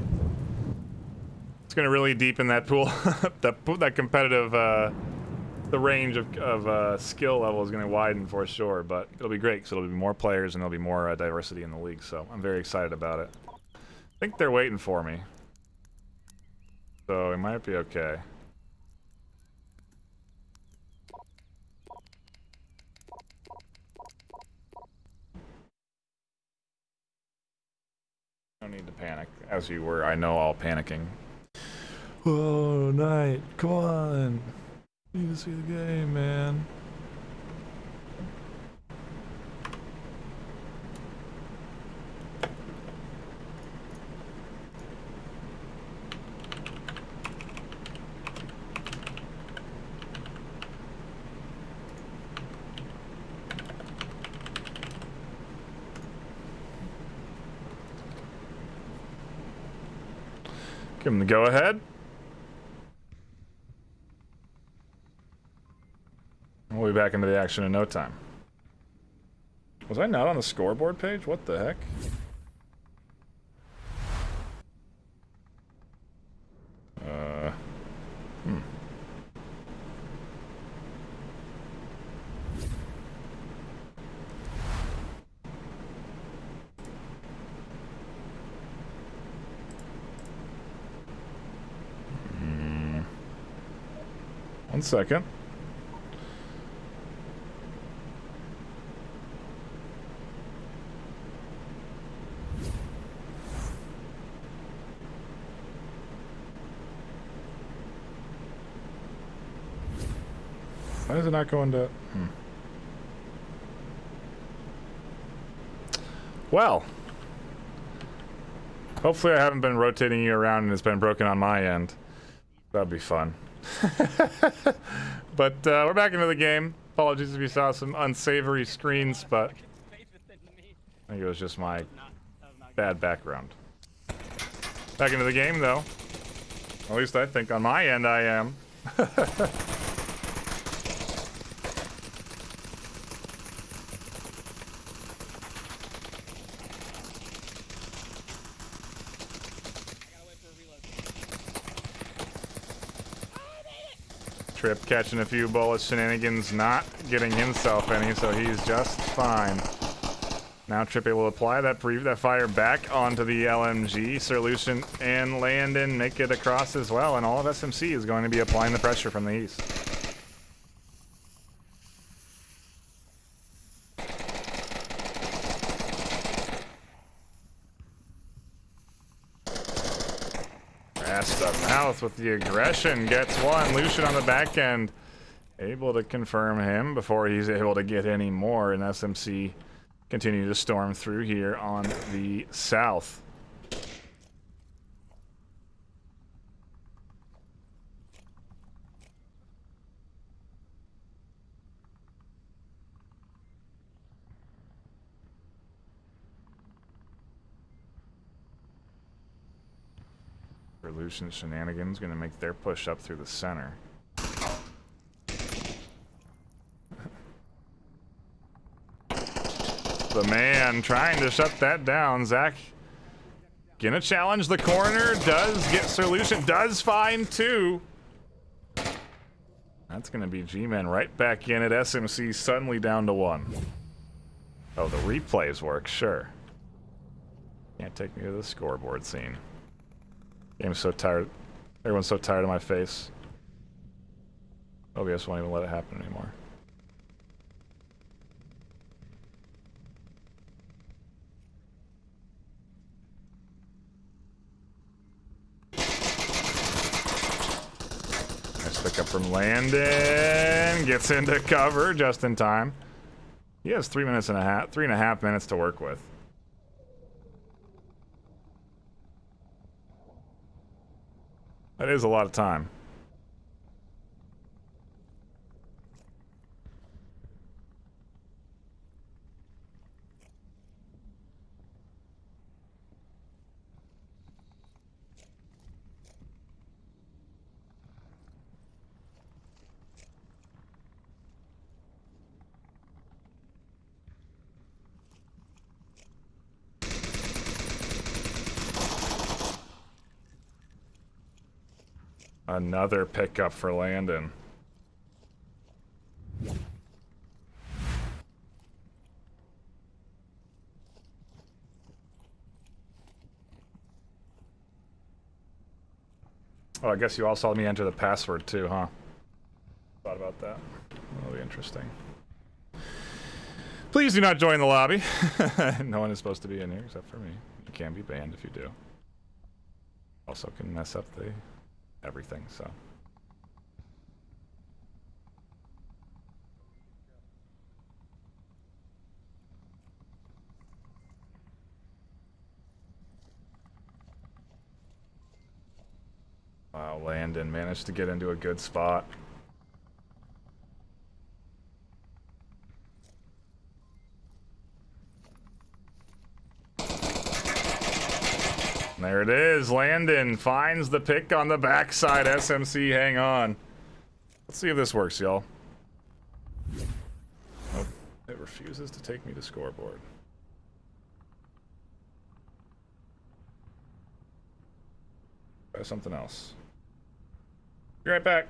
It's going to really deepen that pool, that competitive, the range of skill level is going to widen for sure. But it'll be great because it'll be more players and there'll be more diversity in the league. So I'm very excited about it. I think they're waiting for me, so it might be okay. No need to panic, as you were. I know all panicking. Oh, Night, come on. You need to see the game, man. Give him the go-ahead. We'll be back into the action in no time. Was I not on the scoreboard page? What the heck? One second. Why is it not going to... Well. Hopefully I haven't been rotating you around and it's been broken on my end. That'd be fun. But we're back into the game. Apologies if you saw some unsavory screens, but I think it was just my bad background. Back into the game, though. At least I think on my end I am. Trip catching a few bullets, Shenanigans not getting himself any, so he's just fine. Now Trip able to apply that fire back onto the LMG. Sir Lucian and Landon make it across as well, and all of SMC is going to be applying the pressure from the east. Rasta Mouth with the aggression gets one. Lucian on the back end able to confirm him before he's able to get any more, and SMC continue to storm through here on the south. Lucian Shenanigans gonna make their push up through the center. The man trying to shut that down. Zach gonna challenge the corner. Does get Sir Lucian. Does find two. That's gonna be G-Men right back in at SMC, suddenly down to one. Oh, the replays work, sure. Can't take me to the scoreboard scene. Game's so tired. Everyone's so tired of my face. OBS won't even let it happen anymore. Nice pick up from Landon. Gets into cover just in time. He has 3.5 minutes to work with. That is a lot of time. Another pickup for Landon. Oh, I guess you all saw me enter the password too, huh? Thought about that. That'll be interesting. Please do not join the lobby. No one is supposed to be in here except for me. You can be banned if you do. Also can mess up the everything, so. Wow, Landon managed to get into a good spot. There it is. Landon finds the pick on the backside. SMC, hang on. Let's see if this works, y'all. Nope. It refuses to take me to scoreboard. Try something else. Be right back.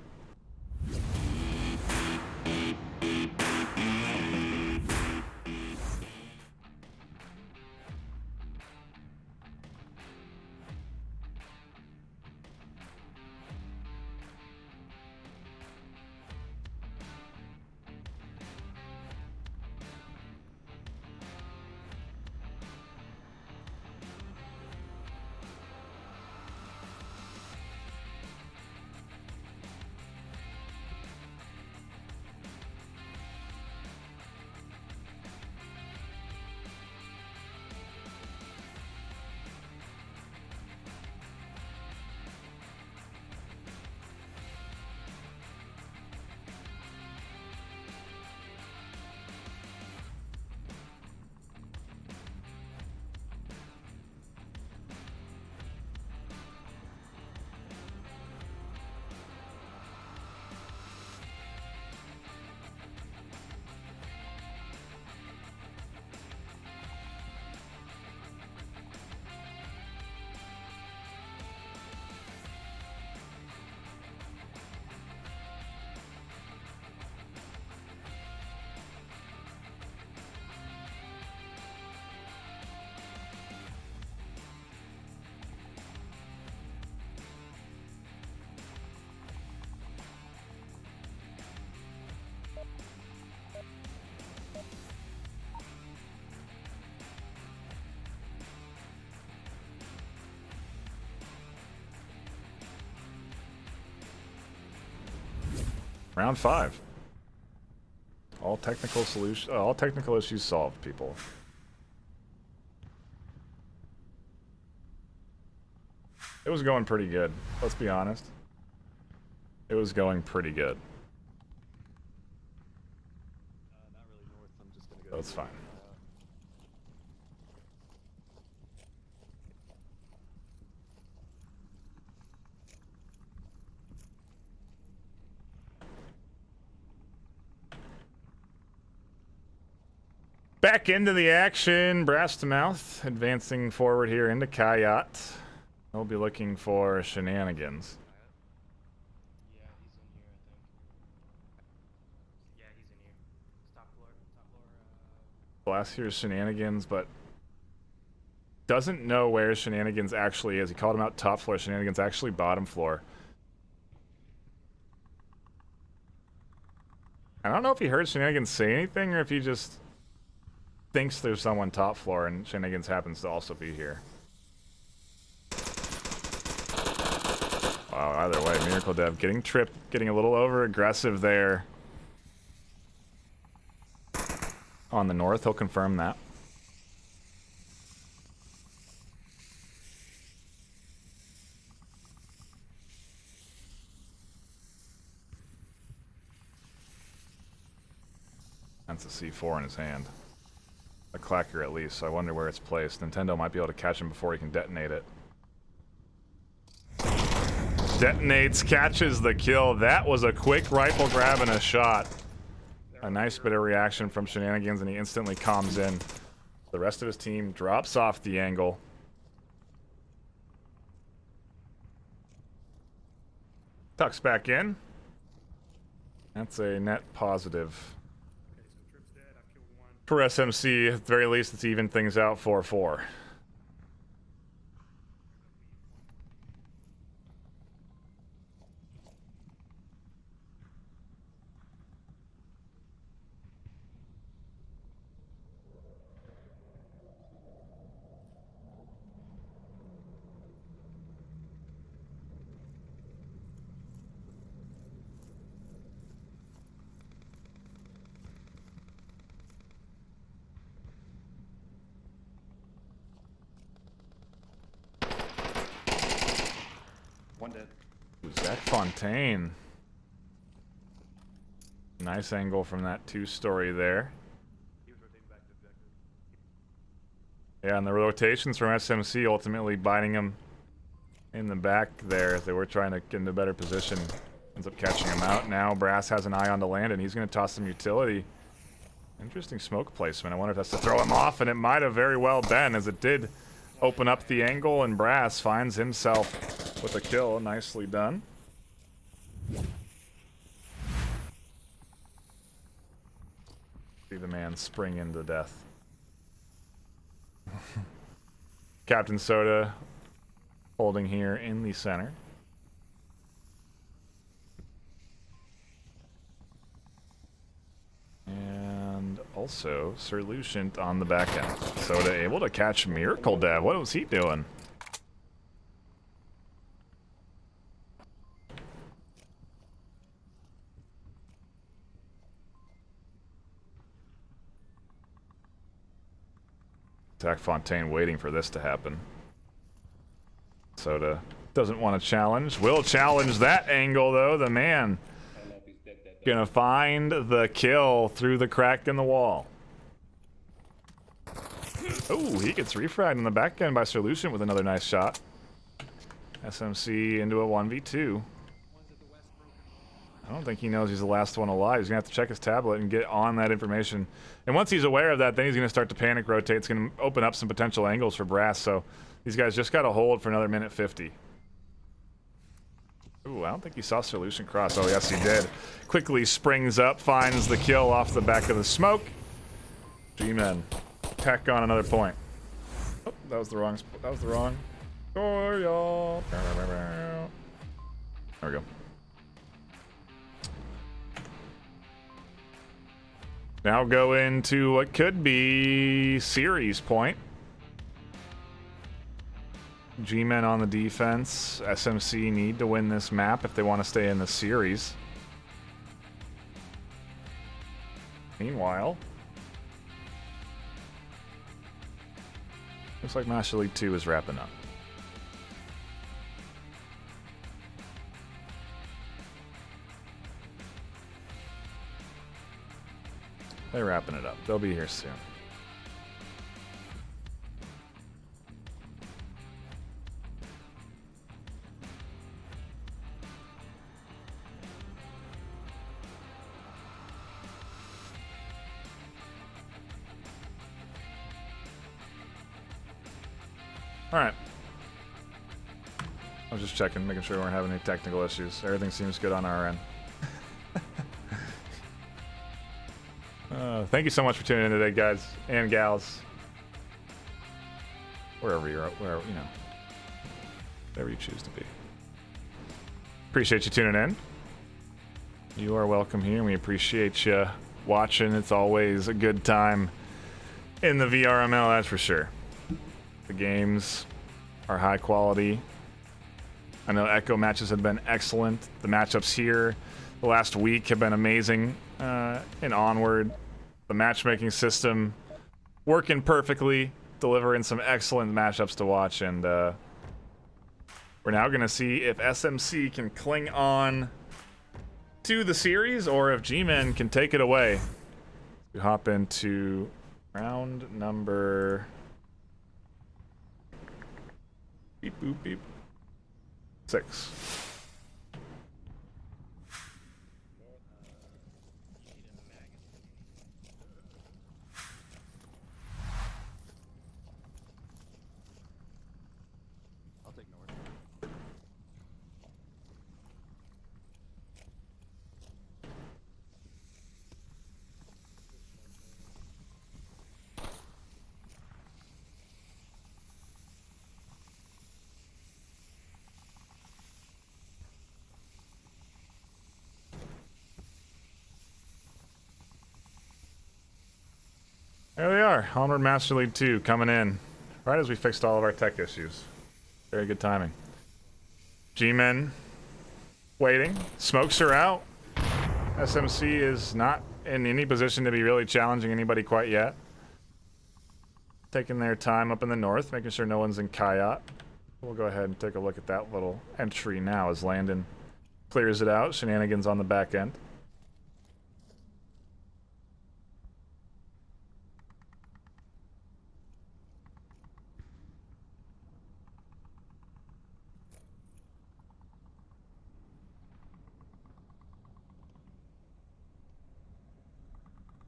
Round 5. All technical issues solved, people. It was going pretty good. Let's be honest. It was going pretty good.
Not really north. I'm just gonna go.
That's fine. Back into the action, brass to mouth, advancing forward here into Kayat. We'll be looking for shenanigans.
Yeah, he's in here, I think. Yeah, he's in here. It's top floor. Top floor.
Blast here's shenanigans, but doesn't know where shenanigans actually is. He called him out top floor. Shenanigans actually bottom floor. I don't know if he heard shenanigans say anything or if he just thinks there's someone top floor and shenanigans happens to also be here. Wow, either way, Miracle Dev getting tripped, getting a little over aggressive there. On the north, he'll confirm that. That's a C4 in his hand. A clacker at least, so I wonder where it's placed. Nintendo might be able to catch him before he can detonate it. Detonates, catches the kill. That was a quick rifle grab and a shot. A nice bit of reaction from Shenanigans, and he instantly calms in. The rest of his team drops off the angle. Tucks back in. That's a net positive.
Okay, so Trip's dead. I've killed one.
For SMC, at the very least, it's even things out 4-4.
One dead.
Zach Fontaine. Nice angle from that two-story there.
He was rotating back to objective.
Yeah, and the rotations from SMC ultimately biting him in the back there. They were trying to get into a better position. Ends up catching him out. Now Brass has an eye on to land, and he's going to toss some utility. Interesting smoke placement. I wonder if that's to throw him off, and it might have very well been, as it did open up the angle, and Brass finds himself with a kill. Nicely done. See the man spring into death. Captain Soda holding here in the center. And also Sir Lucient on the back end. Soda able to catch Miracle Dev. What was he doing? Zach Fontaine waiting for this to happen. Soda doesn't want to challenge. Will challenge that angle though. The man gonna find the kill through the crack in the wall. Oh, he gets refragged in the back end by Sir Lucient with another nice shot. SMC into a 1v2. I don't think he knows he's the last one alive. He's gonna have to check his tablet and get on that information. And once he's aware of that, then he's gonna start to panic rotate. It's gonna open up some potential angles for Brass. So these guys just gotta hold for another minute 50. Ooh, I don't think he saw Sir Lucient cross. Oh, yes, he did. Quickly springs up, finds the kill off the back of the smoke. G-Men tack on another point. Oh, that was the wrong. That was the wrong. Oh, y'all. There we go. Now go into what could be series point. G-Men on the defense. SMC need to win this map if they want to stay in the series. Meanwhile, looks like Master League 2 is wrapping up. They're wrapping it up. They'll be here soon. All right. I was just checking, making sure we weren't having any technical issues. Everything seems good on our end. Thank you so much for tuning in today, guys and gals. Wherever you're, wherever you know, wherever you choose to be. Appreciate you tuning in. You are welcome here, and we appreciate you watching. It's always a good time in the VRML, that's for sure. The games are high quality. I know Echo matches have been excellent. The matchups here the last week have been amazing. In Onward, the matchmaking system working perfectly, delivering some excellent matchups to watch, and we're now going to see if SMC can cling on to the series or if G-Men can take it away. We hop into round number... Beep, boop, beep. 6.
I'll take North.
There we are. Onward Master League 2 coming in right as we fixed all of our tech issues. Very good timing. G-Men waiting. Smokes are out. SMC is not in any position to be really challenging anybody quite yet. Taking their time up in the north, making sure no one's in Kayat. We'll go ahead and take a look at that little entry now as Landon clears it out. Shenanigans on the back end.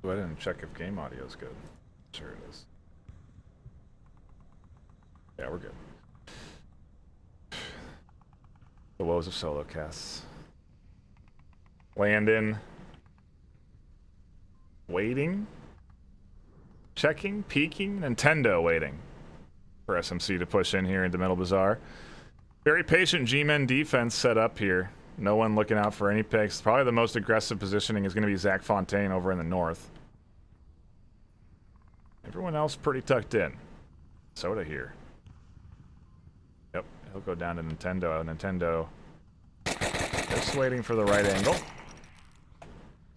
Go ahead and check if game audio is good. Sure it is. Yeah, we're good. The woes of solo casts. Landon. Waiting. Checking, peeking. Nintendo waiting for SMC to push in here into Middle Bazaar. Very patient G-Men defense set up here. No one looking out for any picks. Probably the most aggressive positioning is going to be Zach Fontaine over in the north. Everyone else pretty tucked in. Soda here. Yep, he'll go down to Nintendo. Nintendo just waiting for the right angle.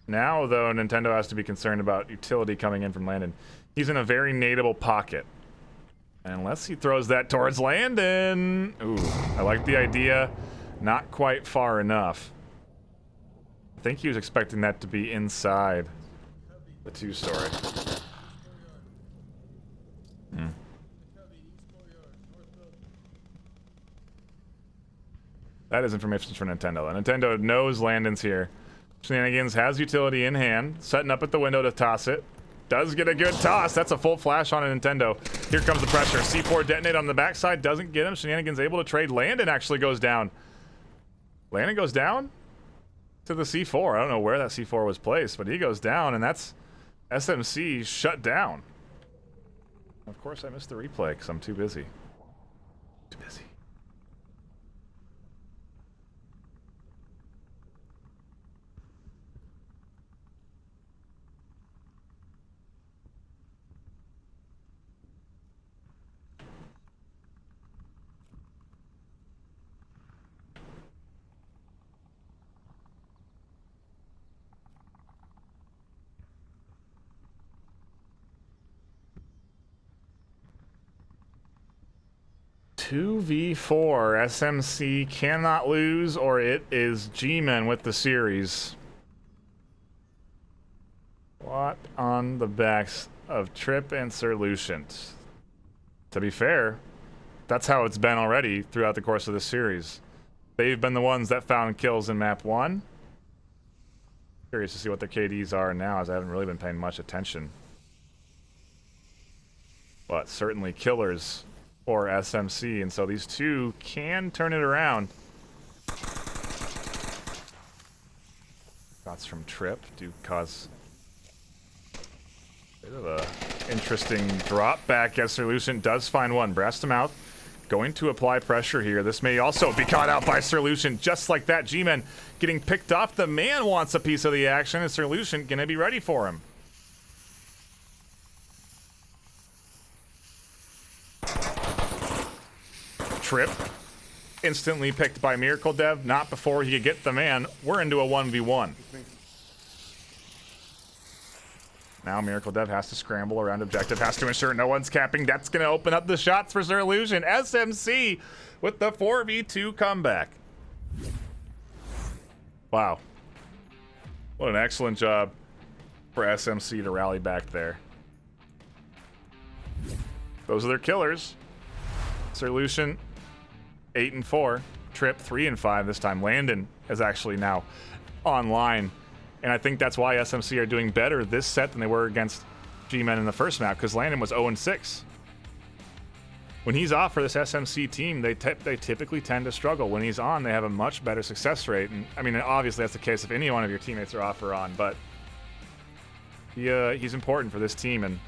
Now, though, Nintendo has to be concerned about utility coming in from Landon. He's in a very nadeable pocket. Unless he throws that towards Landon. Ooh, I like the idea. Not quite far enough. I think he was expecting that to be inside the two-story. That is information for Nintendo. Nintendo knows Landon's here. Shenanigans has utility in hand, setting up at the window to toss it. Does get a good toss. That's a full flash on a Nintendo. Here comes the pressure. C4 detonate on the backside. Doesn't get him. Shenanigans able to trade. Landon actually goes down. Landon goes down to the C4. I don't know where that C4 was placed, but he goes down, and that's SMC shut down. Of course, I missed the replay because I'm too busy. Too busy. 2v4. SMC cannot lose, or it is G-Men with the series. What on the backs of Trip and Sir Lucient? To be fair, that's how it's been already throughout the course of this series. They've been the ones that found kills in map 1. Curious to see what their KDs are now, as I haven't really been paying much attention. But certainly killers for SMC, and so these two can turn it around. Shots from Trip do cause a bit of a interesting drop back as Sir Lucient does find one. Brass to mouth, going to apply pressure here. This may also be caught out by Sir Lucient, just like that. G-Men getting picked off. The man wants a piece of the action, and Sir Lucient gonna be ready for him. Trip instantly picked by Miracle Dev, not before he could get the man. We're into a 1v1. Now Miracle Dev has to scramble around objective, has to ensure no one's capping. That's going to open up the shots for Sir Lucient. SMC with the 4v2 comeback. Wow. What an excellent job for SMC to rally back there. Those are their killers. Sir Lucient 8 and 4, Trip 3 and 5 this time. Landon is actually now online, and I think that's why SMC are doing better this set than they were against G-Men in the first map, because Landon was 0 and 6. When he's off for this SMC team, they typically tend to struggle. When he's on, they have a much better success rate, and I mean, obviously that's the case if any one of your teammates are off or on, but he's important for this team, and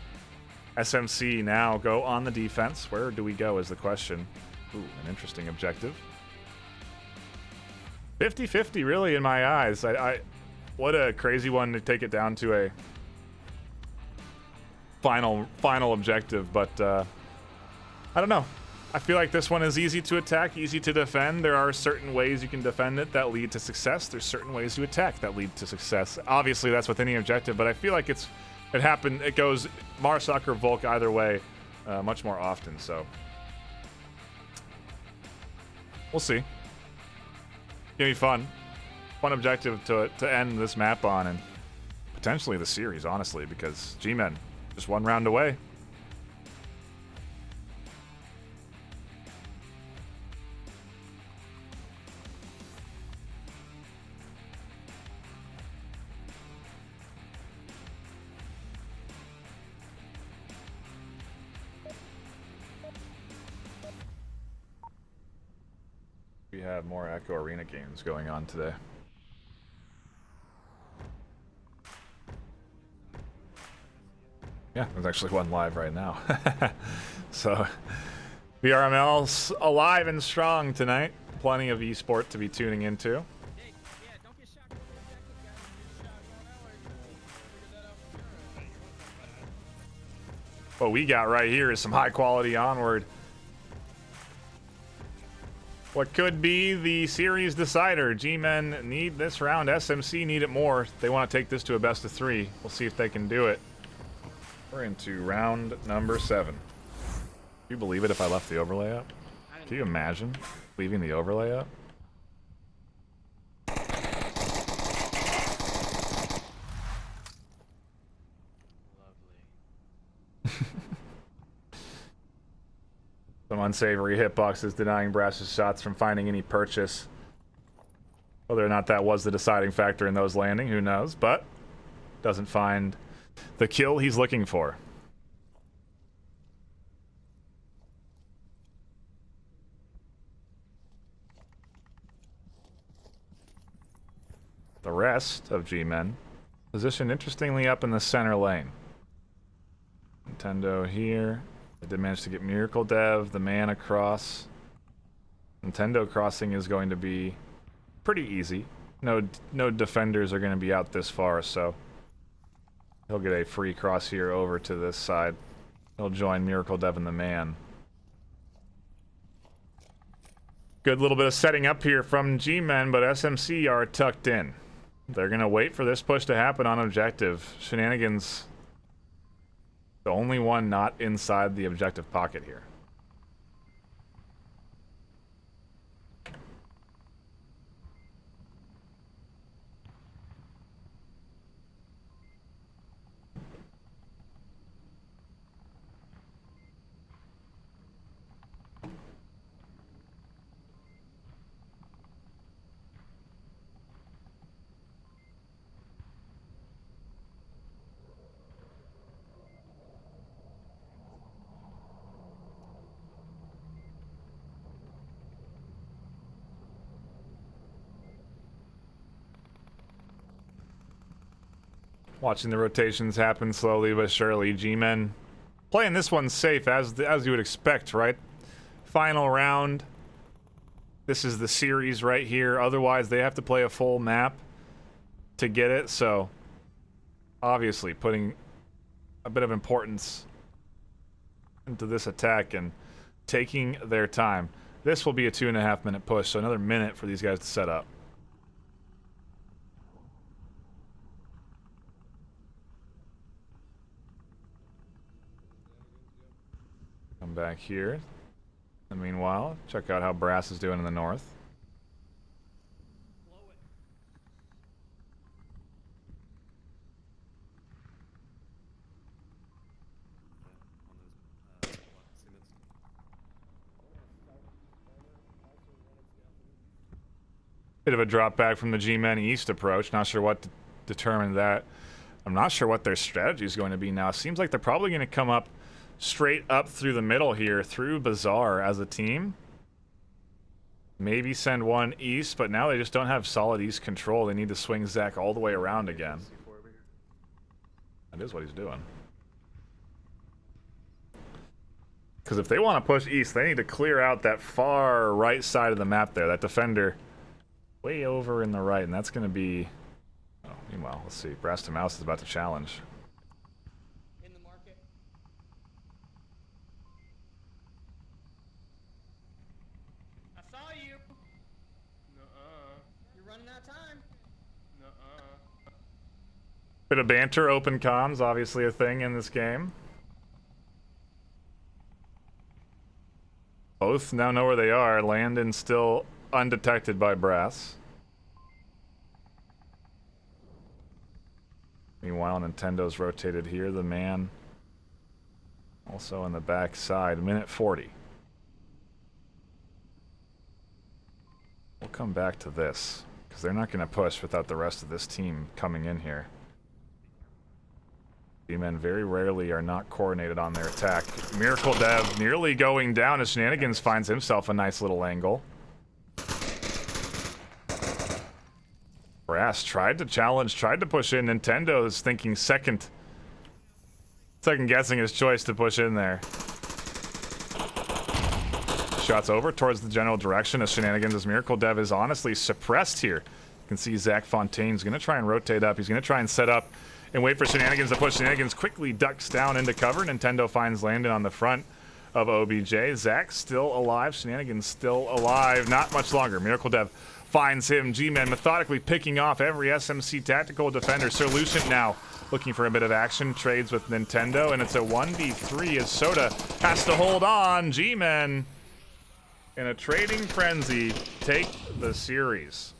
SMC now go on the defense. Where do we go is the question. Ooh, an interesting objective. 50-50 really in my eyes. What a crazy one to take it down to a final objective, but I don't know. I feel like this one is easy to attack, easy to defend. There are certain ways you can defend it that lead to success. There's certain ways to attack that lead to success. Obviously that's with any objective, but I feel like it goes Marsoc or Volk either way much more often, so we'll see. Gonna be fun objective to end this map on, and potentially the series, honestly, because G-Men just one round away. We have more Echo Arena games going on today. Yeah, there's actually one live right now. So, VRML's alive and strong tonight. Plenty of esport to be tuning into. What we got right here is some high quality Onward. What could be the series decider. G-Men need this round. SMC need it more. They want to take this to a best of 3. We'll see if they can do it. We're into round number 7. Can you believe it if I left the overlay up? Can you imagine leaving the overlay up? Some unsavory hitboxes denying Brass's shots from finding any purchase. Whether or not that was the deciding factor in those landing, who knows, but doesn't find the kill he's looking for. The rest of G-Men positioned interestingly up in the center lane. Nintendo here. They did manage to get Miracle Dev, the man across. Nintendo crossing is going to be pretty easy. No defenders are going to be out this far, so he'll get a free cross here over to this side. He'll join Miracle Dev and the man. Good little bit of setting up here from G-Men, but SMC are tucked in. They're going to wait for this push to happen on objective. Shenanigans, the only one not inside the objective pocket here. Watching the rotations happen slowly but surely. G-Men playing this one safe as you would expect, right? Final round. This is the series right here. Otherwise, they have to play a full map to get it. So, obviously, putting a bit of importance into this attack and taking their time. This will be a 2.5 minute push, so another minute for these guys to set up. Come back here. And meanwhile, check out how Brass is doing in the north.
Blow it.
On those cements.
Bit of a drop back from the G-Men East approach. Not sure what determined that. I'm not sure what their strategy is going to be now. Seems like they're probably going to come up straight up through the middle here, through Bazaar as a team. Maybe send one east, but now they just don't have solid east control. They need to swing Zach all the way around again.
C4 over here.
That is what he's doing. Because if they want to push east, they need to clear out that far right side of the map there. That defender way over in the right, and that's going to be... Oh, meanwhile, let's see. Brass to Mouse is about to challenge.
In the market. I saw you.
Nuh-uh.
You're running out of time.
Nuh-uh.
Bit of banter, open comms, obviously a thing in this game. Both now know where they are. Landon still undetected by Brass. Meanwhile, Nintendo's rotated here. The man also on the back side. Minute 40. We'll come back to this, because they're not going to push without the rest of this team coming in here. D-men very rarely are not coordinated on their attack. Miracle Dev nearly going down as Shenanigans finds himself a nice little angle. Brass tried to challenge, tried to push in. Nintendo is thinking second guessing his choice to push in there. Shots over towards the general direction of Shenanigans as Miracle Dev is honestly suppressed here. You can see Zach Fontaine's going to try and rotate up. He's going to try and set up and wait for Shenanigans to push. Shenanigans quickly ducks down into cover. Nintendo finds Landon on the front of OBJ. Zach still alive. Shenanigans still alive. Not much longer. Miracle Dev finds him. G-Men methodically picking off every SMC tactical defender. Sir Lucient now looking for a bit of action. Trades with Nintendo, and it's a 1v3 as Soda has to hold on. G-Men in a trading frenzy take the series.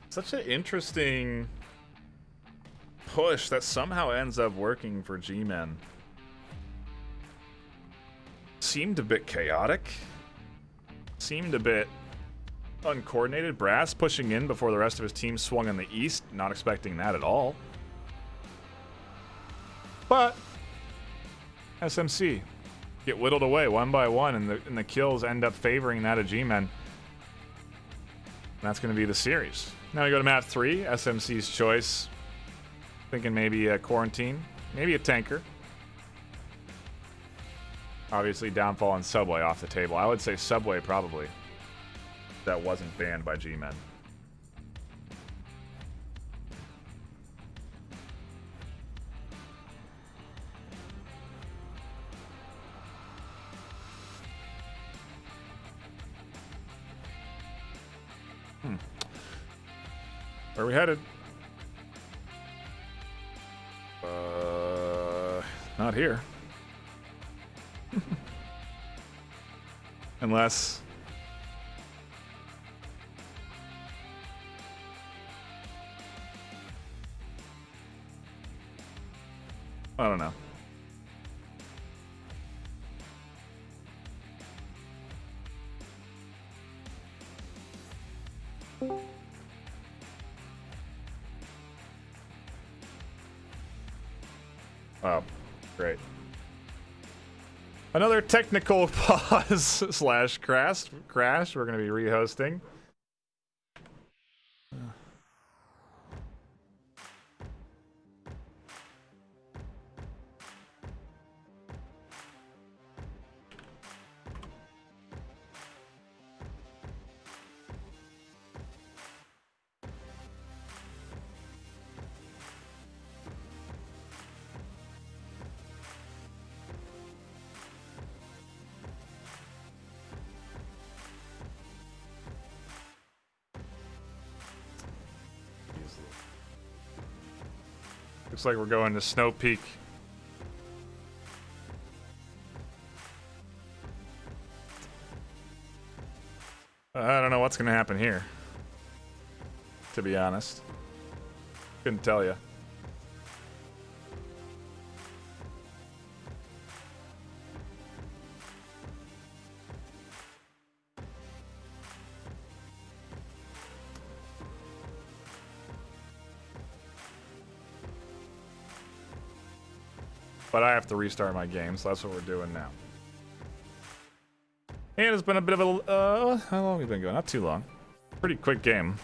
Such an interesting push that somehow ends up working for G-Men. Seemed a bit chaotic. Seemed a bit uncoordinated. Brass pushing in before the rest of his team swung on the east. Not expecting that at all. But SMC get whittled away one by one, and the kills end up favoring that of G-Men. That's going to be the series. Now we go to map 3, SMC's choice. Thinking maybe a quarantine, maybe a tanker. Obviously, Downfall and Subway off the table. I would say Subway probably. That wasn't banned by G-Men. Where are we headed? Not here. Unless... I don't know. Oh, great. Another technical pause slash crash. We're going to be rehosting. Looks like we're going to Snow Peak. I don't know what's going to happen here, to be honest. Couldn't tell you. But I have to restart my game, so that's what we're doing now. And it's been a bit of a... how long have we been going? Not too long. Pretty quick game.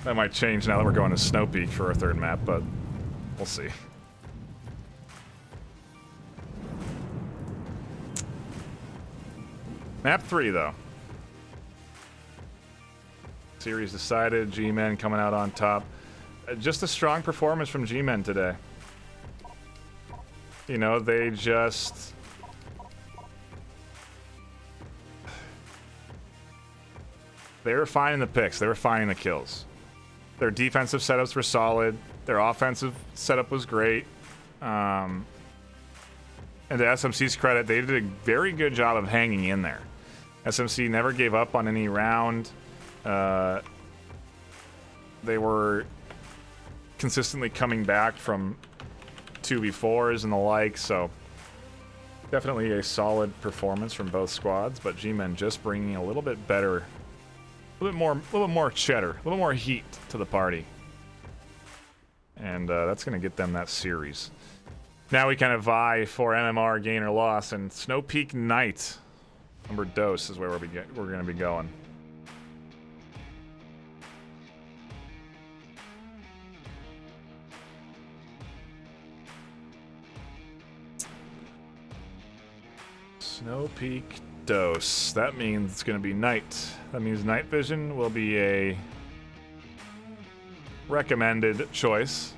That might change now that we're going to Snow Peak for our third map, but we'll see. Map 3, though. Series decided. G-Men coming out on top. Just a strong performance from G-Men today. You know, they just... They were finding the picks. They were finding the kills. Their defensive setups were solid. Their offensive setup was great. And to SMC's credit, they did a very good job of hanging in there. SMC never gave up on any round. They were consistently coming back from 2v4s and the like, so definitely a solid performance from both squads, but G-Men just bringing a little bit better, a little bit more cheddar, a little more heat to the party. And that's going to get them that series. Now we kind of vie for MMR gain or loss, and Snow Peak Night, number dose is where we're going to be going. Snow Peak dose. That means it's going to be night. That means night vision will be a recommended choice.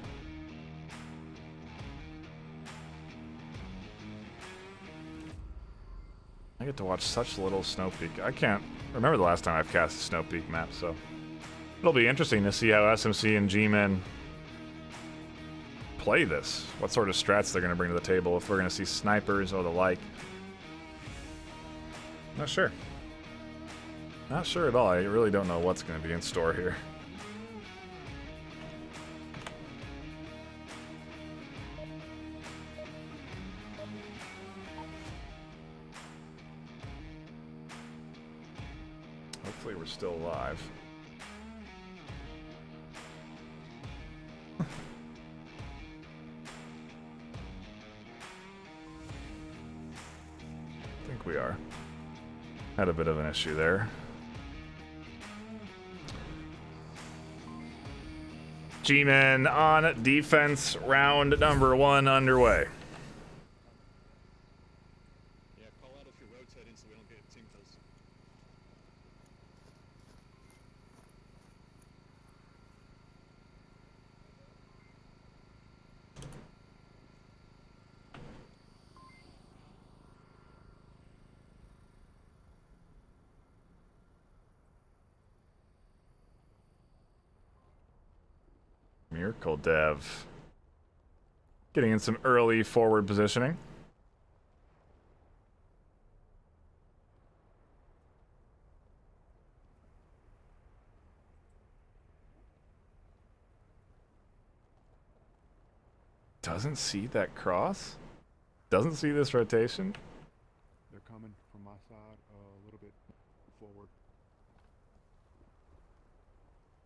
I get to watch such little Snow Peak. I can't remember the last time I've cast a Snow Peak map, so it'll be interesting to see how SMC and G-Men play this. What sort of strats they're going to bring to the table, if we're going to see snipers or the like. Not sure. Not sure at all. I really don't know what's going to be in store here. Hopefully we're still alive. I think we are. Had a bit of an issue there. G-Men on defense, round number 1 underway.
Yeah, call out if you're rotating so we don't get team kills.
Miracle Dev. Getting in some early forward positioning. Doesn't see that cross? Doesn't see this rotation?
They're coming from my side a little bit forward.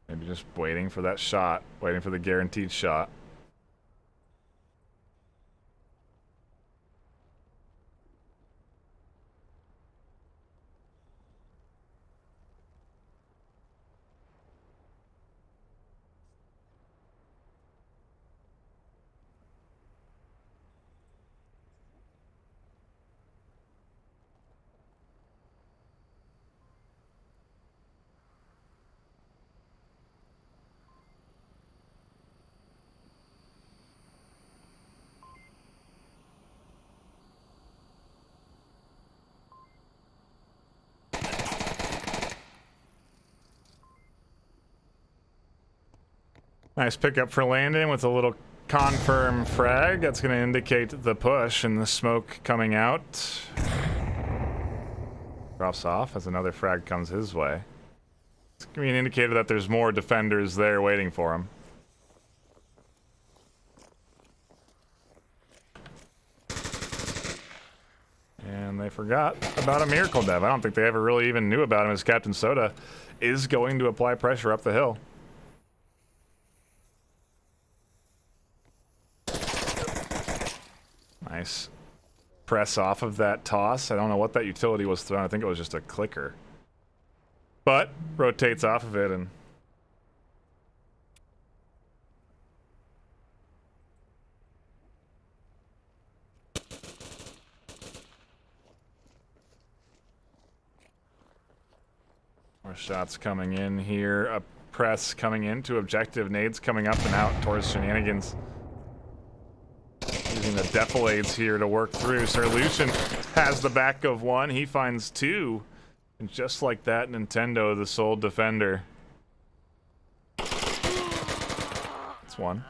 Maybe just waiting for that shot, waiting for the guaranteed shot. Nice pickup for Landon with a little confirm frag. That's going to indicate the push and the smoke coming out. Drops off as another frag comes his way. It's going to be an indicator that there's more defenders there waiting for him. And they forgot about a Miracle Dev. I don't think they ever really even knew about him, as Captain Soda is going to apply pressure up the hill. Nice press off of that toss. I don't know what that utility was thrown. I think it was just a clicker. But rotates off of it and more shots coming in here. A press coming into objective. Nades coming up and out towards Shenanigans. Using the defilades here to work through. Sir Lucian has the back of one. He finds two. And just like that, Nintendo, the sole defender. That's one.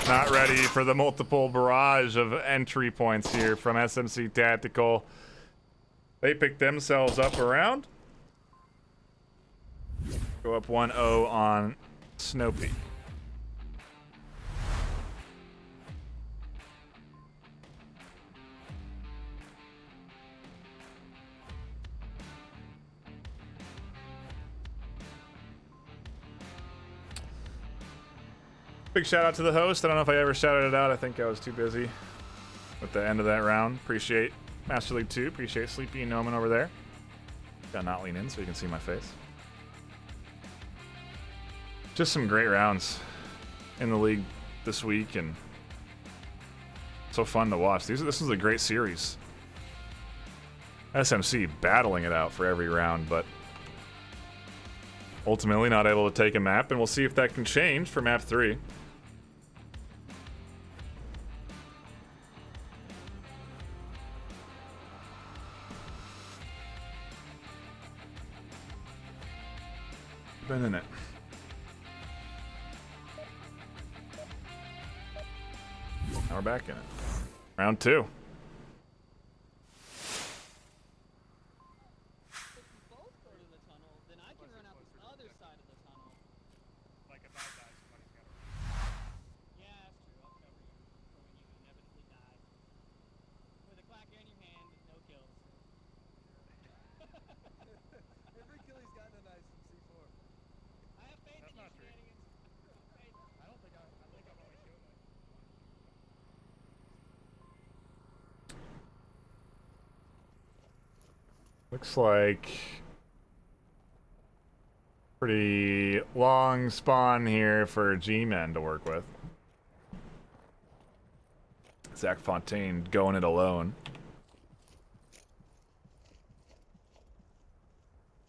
Not ready for the multiple barrage of entry points here from SMC Tactical. They pick themselves up around. Go up 1-0 on Snow Peak. Big shout out to the host. I don't know if I ever shouted it out. I think I was too busy with the end of that round. Appreciate Master League 2. Appreciate Sleepy and Noman over there. Gotta not lean in so you can see my face. Just some great rounds in the league this week, and so fun to watch. This is a great series. SMC battling it out for every round, but ultimately not able to take a map, and we'll see if that can change for map 3. Been in it. Now we're back in it. Round 2.
If you both go to the tunnel, then I can run out the other side of the tunnel.
Like if I die, somebody's gotta.
Yeah, that's true. I'll cover you for when you inevitably die. With a clacker in your hand with no kills.
Every kill he's gotten a nice from C4.
I have faith in you,
That's not true.
Shenanigans.
I don't think I think I've only killed like.
Looks like pretty long spawn here for G-Men to work with. Zach Fontaine going it alone.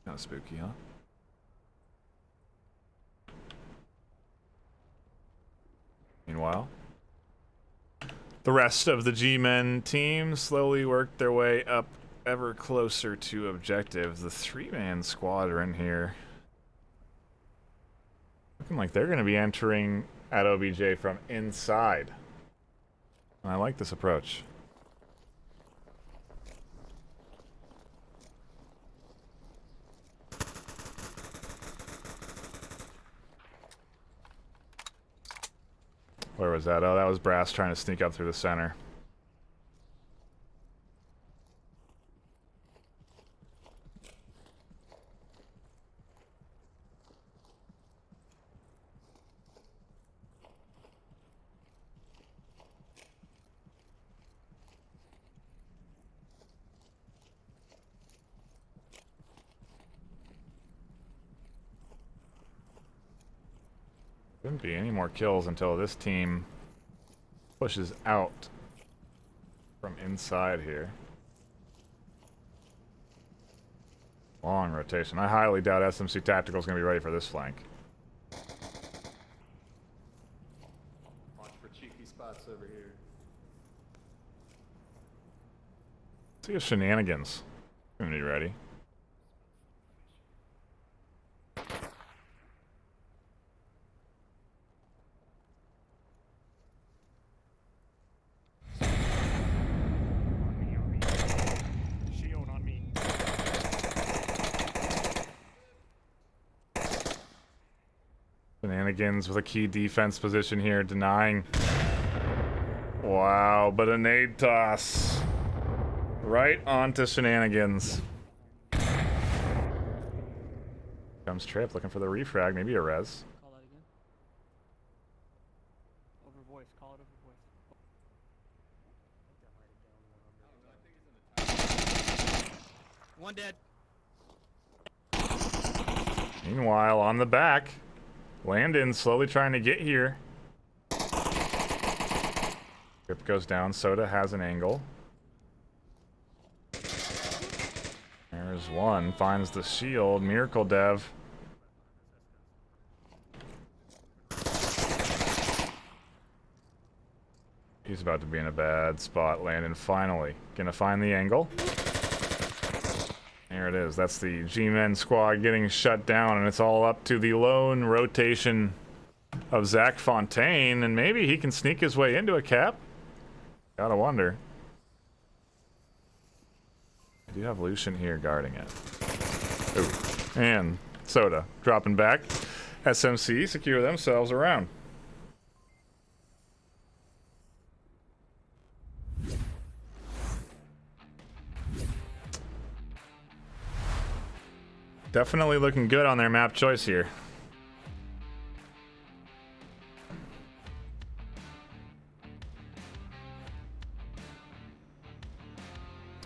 Kind of spooky, huh? Meanwhile, the rest of the G-Men team slowly worked their way up ever closer to objective. The 3-man squadron here looking like they're going to be entering at OBJ from inside. I like this approach. Where was that? Oh, that was Brass trying to sneak up through the center. Shouldn't be any more kills until this team pushes out from inside here. Long rotation. I highly doubt SMC Tactical is going to be ready for this flank.
Watch for cheeky spots over here.
See if Shenanigans going to be ready. Shenanigans with a key defense position here, denying. Wow, but a nade toss. Right onto Shenanigans. Comes Trip looking for the refrag, maybe a res.
Call that again. Over voice. Call it over voice. One dead.
Meanwhile, on the back, Landon slowly trying to get here. Trip goes down, Soda has an angle. There's one, finds the shield, Miracle Dev. He's about to be in a bad spot, Landon finally. Gonna find the angle. There it is, that's the G-Men squad getting shut down, and it's all up to the lone rotation of Zach Fontaine, and maybe he can sneak his way into a cap? Gotta wonder. I do have Lucian here guarding it. Ooh. And Soda dropping back. SMC secure themselves around. Definitely looking good on their map choice here.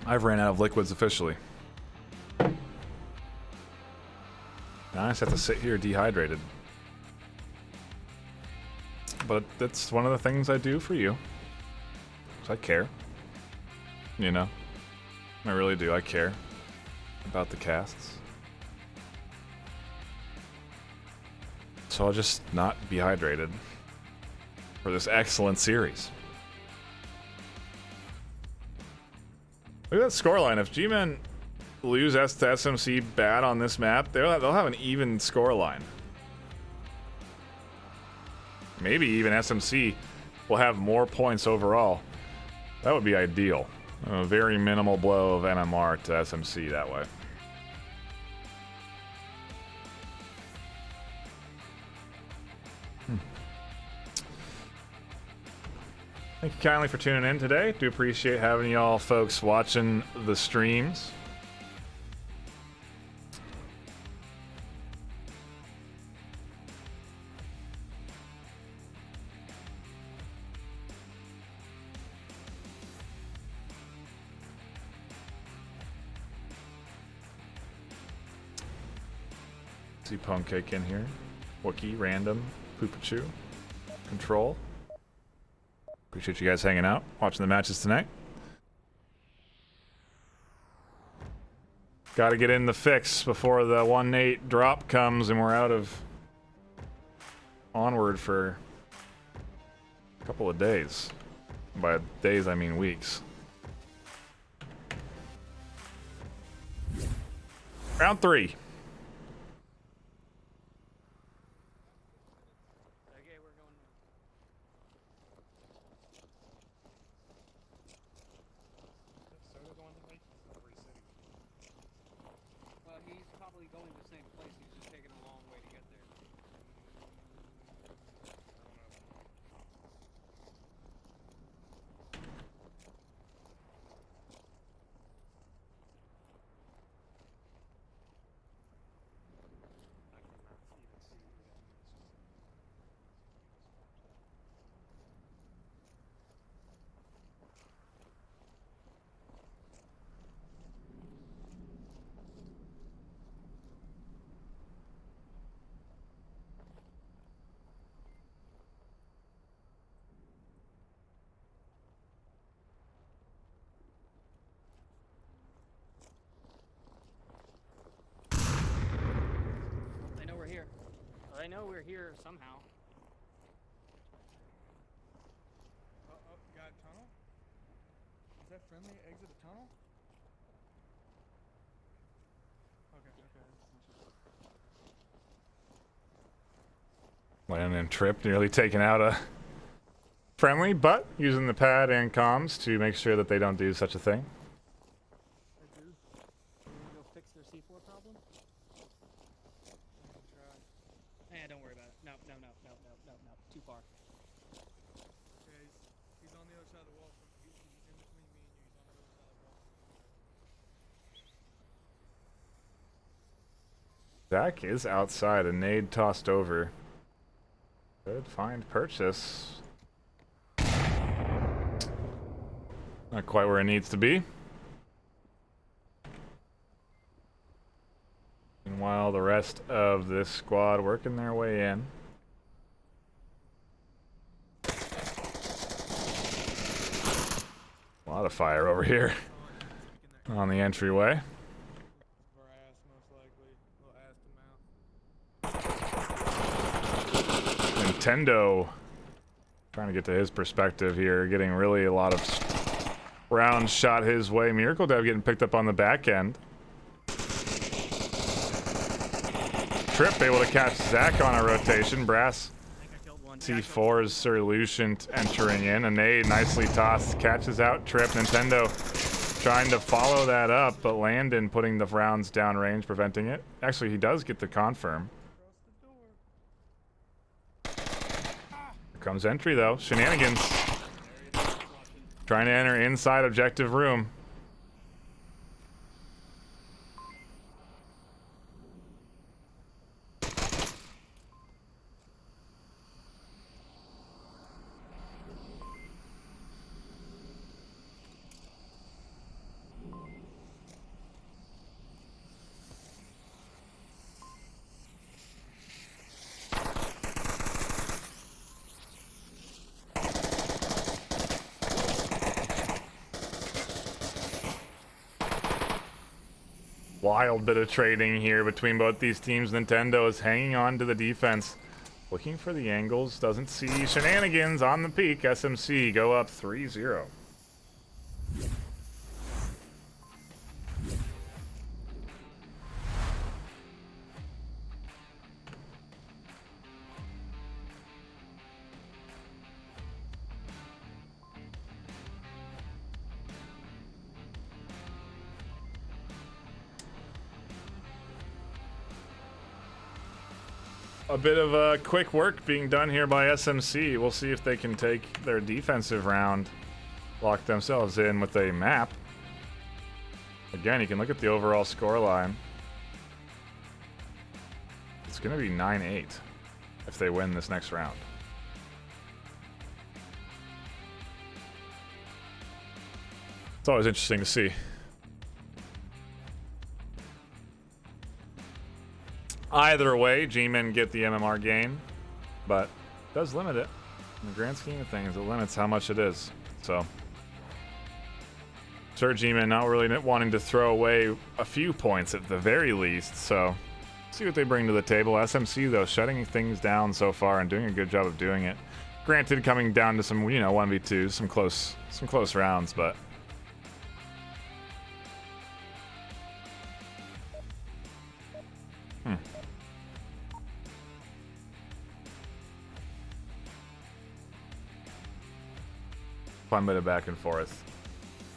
I've ran out of liquids officially. Now I just have to sit here dehydrated. But that's one of the things I do for you. 'Cause I care. You know? I really do. I care about the casts. So I'll just not be hydrated for this excellent series. Look at that scoreline. If G-Men lose S to SMC bad on this map, they'll have an even scoreline. Maybe even SMC will have more points overall. That would be ideal. A very minimal blow of NMR to SMC that way. Thank you kindly for tuning in today. Do appreciate having y'all folks watching the streams. See Pancake in here. Wookie, Random, Poopachu, Control. Appreciate you guys hanging out, watching the matches tonight. Got to get in the fix before the 1-8 drop comes and we're out of Onward for a couple of days. By days, I mean weeks. Round 3.
Okay, we're going. Well, he's probably going the same place. He's just taking a long way to get there. They know we're here. Well, they know we're here somehow.
You got a tunnel? Is that friendly? Exit the tunnel? Okay.
Landon and Trip nearly taking out a friendly, but using the pad and comms to make sure that they don't do such a thing.
They do. You wanna go fix their C4 problem?
I can try.
Don't worry about it. No. Too far.
Yeah, he's on the other side of the wall. He's in between me and you. He's on the other side of the wall.
Zach is outside. A nade tossed over. Good find purchase. Not quite where it needs to be. And while the rest of this squad working their way in. A lot of fire over here on the entryway.
Brass, most likely. Little ass to mouth.
Nintendo trying to get to his perspective here, getting really a lot of rounds shot his way. Miracle Dev getting picked up on the back end. Trip able to catch Zach on a rotation. Brass
I think I killed one.
C4's solution entering in. A nade nicely tossed, catches out Trip. Nintendo trying to follow that up, but Landon putting the rounds downrange, preventing it. Actually, he does get the confirm. Here comes entry though. Shenanigans. Trying to enter inside objective room. Wild bit of trading here between both these teams. Nintendo is hanging on to the defense. Looking for the angles. Doesn't see Shenanigans on the peak. SMC go up 3-0. A bit of quick work being done here by SMC. We'll see if they can take their defensive round, lock themselves in with a map. Again, you can look at the overall score line. It's going to be 9-8 if they win this next round. It's always interesting to see. Either way, G-Men get the MMR gain, but it does limit it. In the grand scheme of things, it limits how much it is. So, sure, G-Men not really wanting to throw away a few points at the very least, so see what they bring to the table. SMC, though, shutting things down so far and doing a good job of doing it. Granted, coming down to some, 1v2s, some close rounds, but fun bit of back and forth.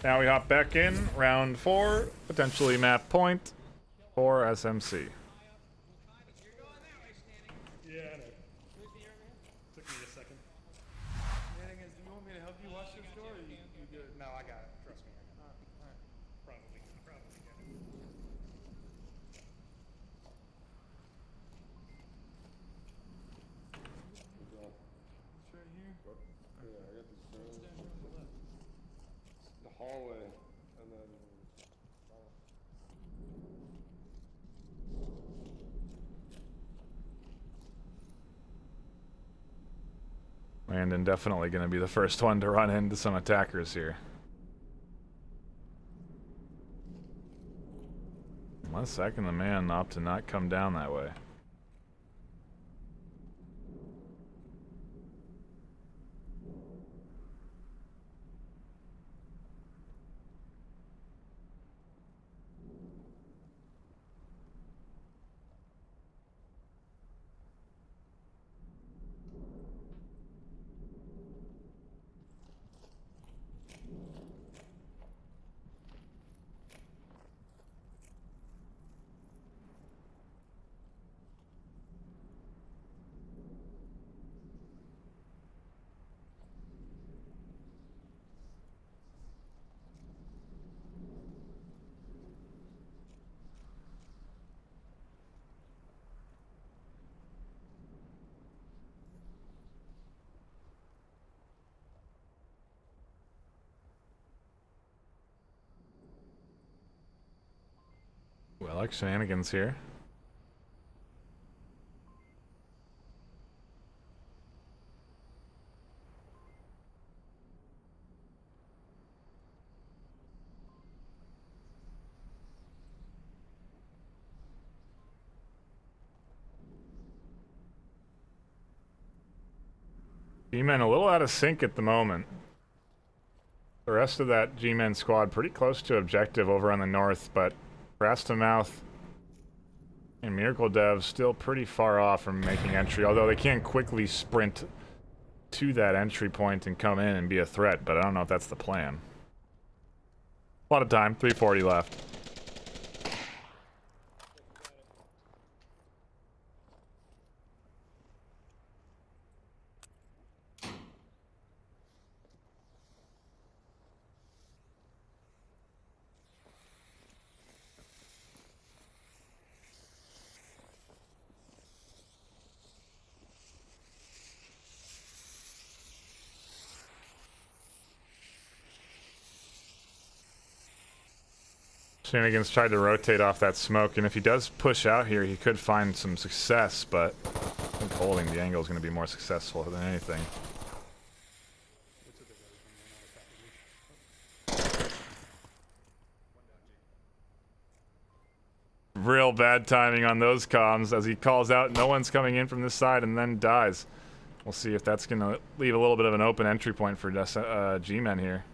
Now we hop back in, round 4, potentially map point for SMC.
Yeah, I know. Took me a second. Shenanigans, do you want me to help you watch this door, or you good? No, I got it. Trust me. Alright. Probably get it. It's right here.
Yeah, I got this
It's down here on the left.
the hallway, and then
Landon definitely going to be the first one to run into some attackers here. One second, the man opt to not come down that way. Ooh, I like shenanigans here. G-Men a little out of sync at the moment. The rest of that G-Men squad pretty close to objective over on the north, but Brass to Mouth and Miracle Dev still pretty far off from making entry, although they can quickly sprint to that entry point and come in and be a threat, but I don't know if that's the plan. A lot of time, 340 left. Shenanigans tried to rotate off that smoke, and if he does push out here, he could find some success, but I think holding the angle is going to be more successful than anything. Real bad timing on those comms as he calls out, no one's coming in from this side, and then dies. We'll see if that's going to leave a little bit of an open entry point for G-Men here.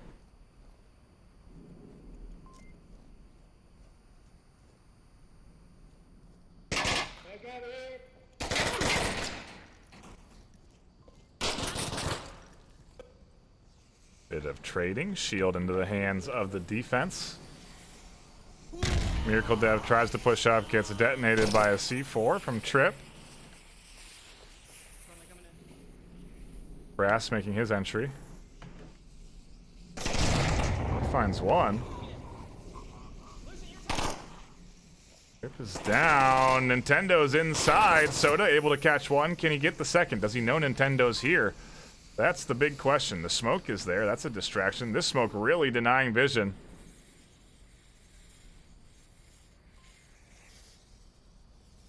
Bit of trading, shield into the hands of the defense. Miracle Dev tries to push up, gets detonated by a C4 from Trip. Brass making his entry. He finds one. Trip is down. Nintendo's inside. Soda able to catch one. Can he get the second? Does he know Nintendo's here? That's the big question. The smoke is there. That's a distraction. This smoke really denying vision.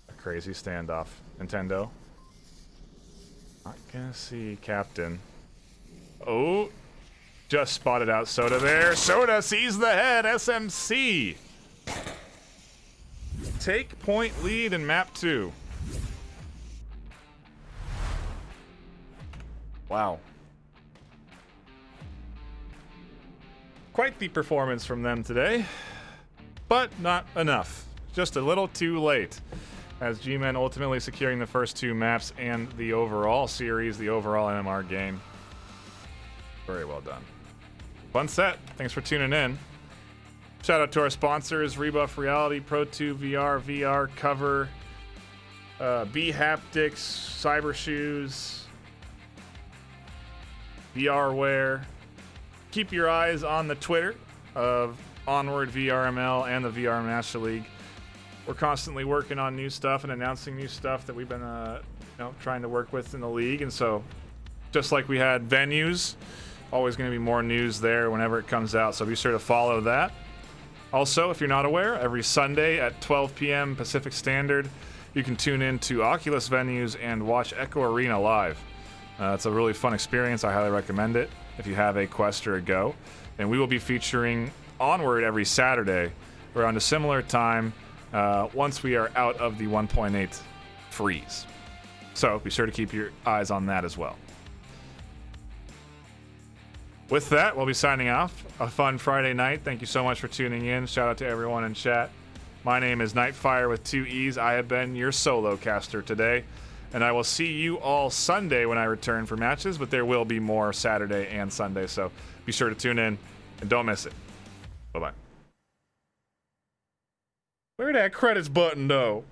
A crazy standoff. Nintendo. Not gonna see Captain. Oh, just spotted out Soda there. Soda sees the head. SMC. Take point lead in map 2. Wow. Quite the performance from them today, but not enough. Just a little too late, as G-Men ultimately securing the first 2 maps and the overall series, the overall MMR game. Very well done. Fun set. Thanks for tuning in. Shout out to our sponsors, Rebuff Reality, Pro2 VR, VR Cover, B Haptics, Cyber Shoes, VRware. Keep your eyes on the Twitter of Onward VRML and the VR Master League. We're constantly working on new stuff and announcing new stuff that we've been trying to work with in the league. And so just like we had venues, always going to be more news there whenever it comes out. So be sure to follow that. Also, if you're not aware, every Sunday at 12 p.m. Pacific Standard, you can tune in to Oculus Venues and watch Echo Arena live. It's a really fun experience. I highly recommend it if you have a Quest or a Go. And we will be featuring Onward every Saturday around a similar time once we are out of the 1.8 freeze. So be sure to keep your eyes on that as well. With that, we'll be signing off. A fun Friday night. Thank you so much for tuning in. Shout out to everyone in chat. My name is NightFiree with 2 E's. I have been your solo caster today. And I will see you all Sunday when I return for matches, but there will be more Saturday and Sunday, so be sure to tune in and don't miss it. Bye-bye. Where that credits button, though?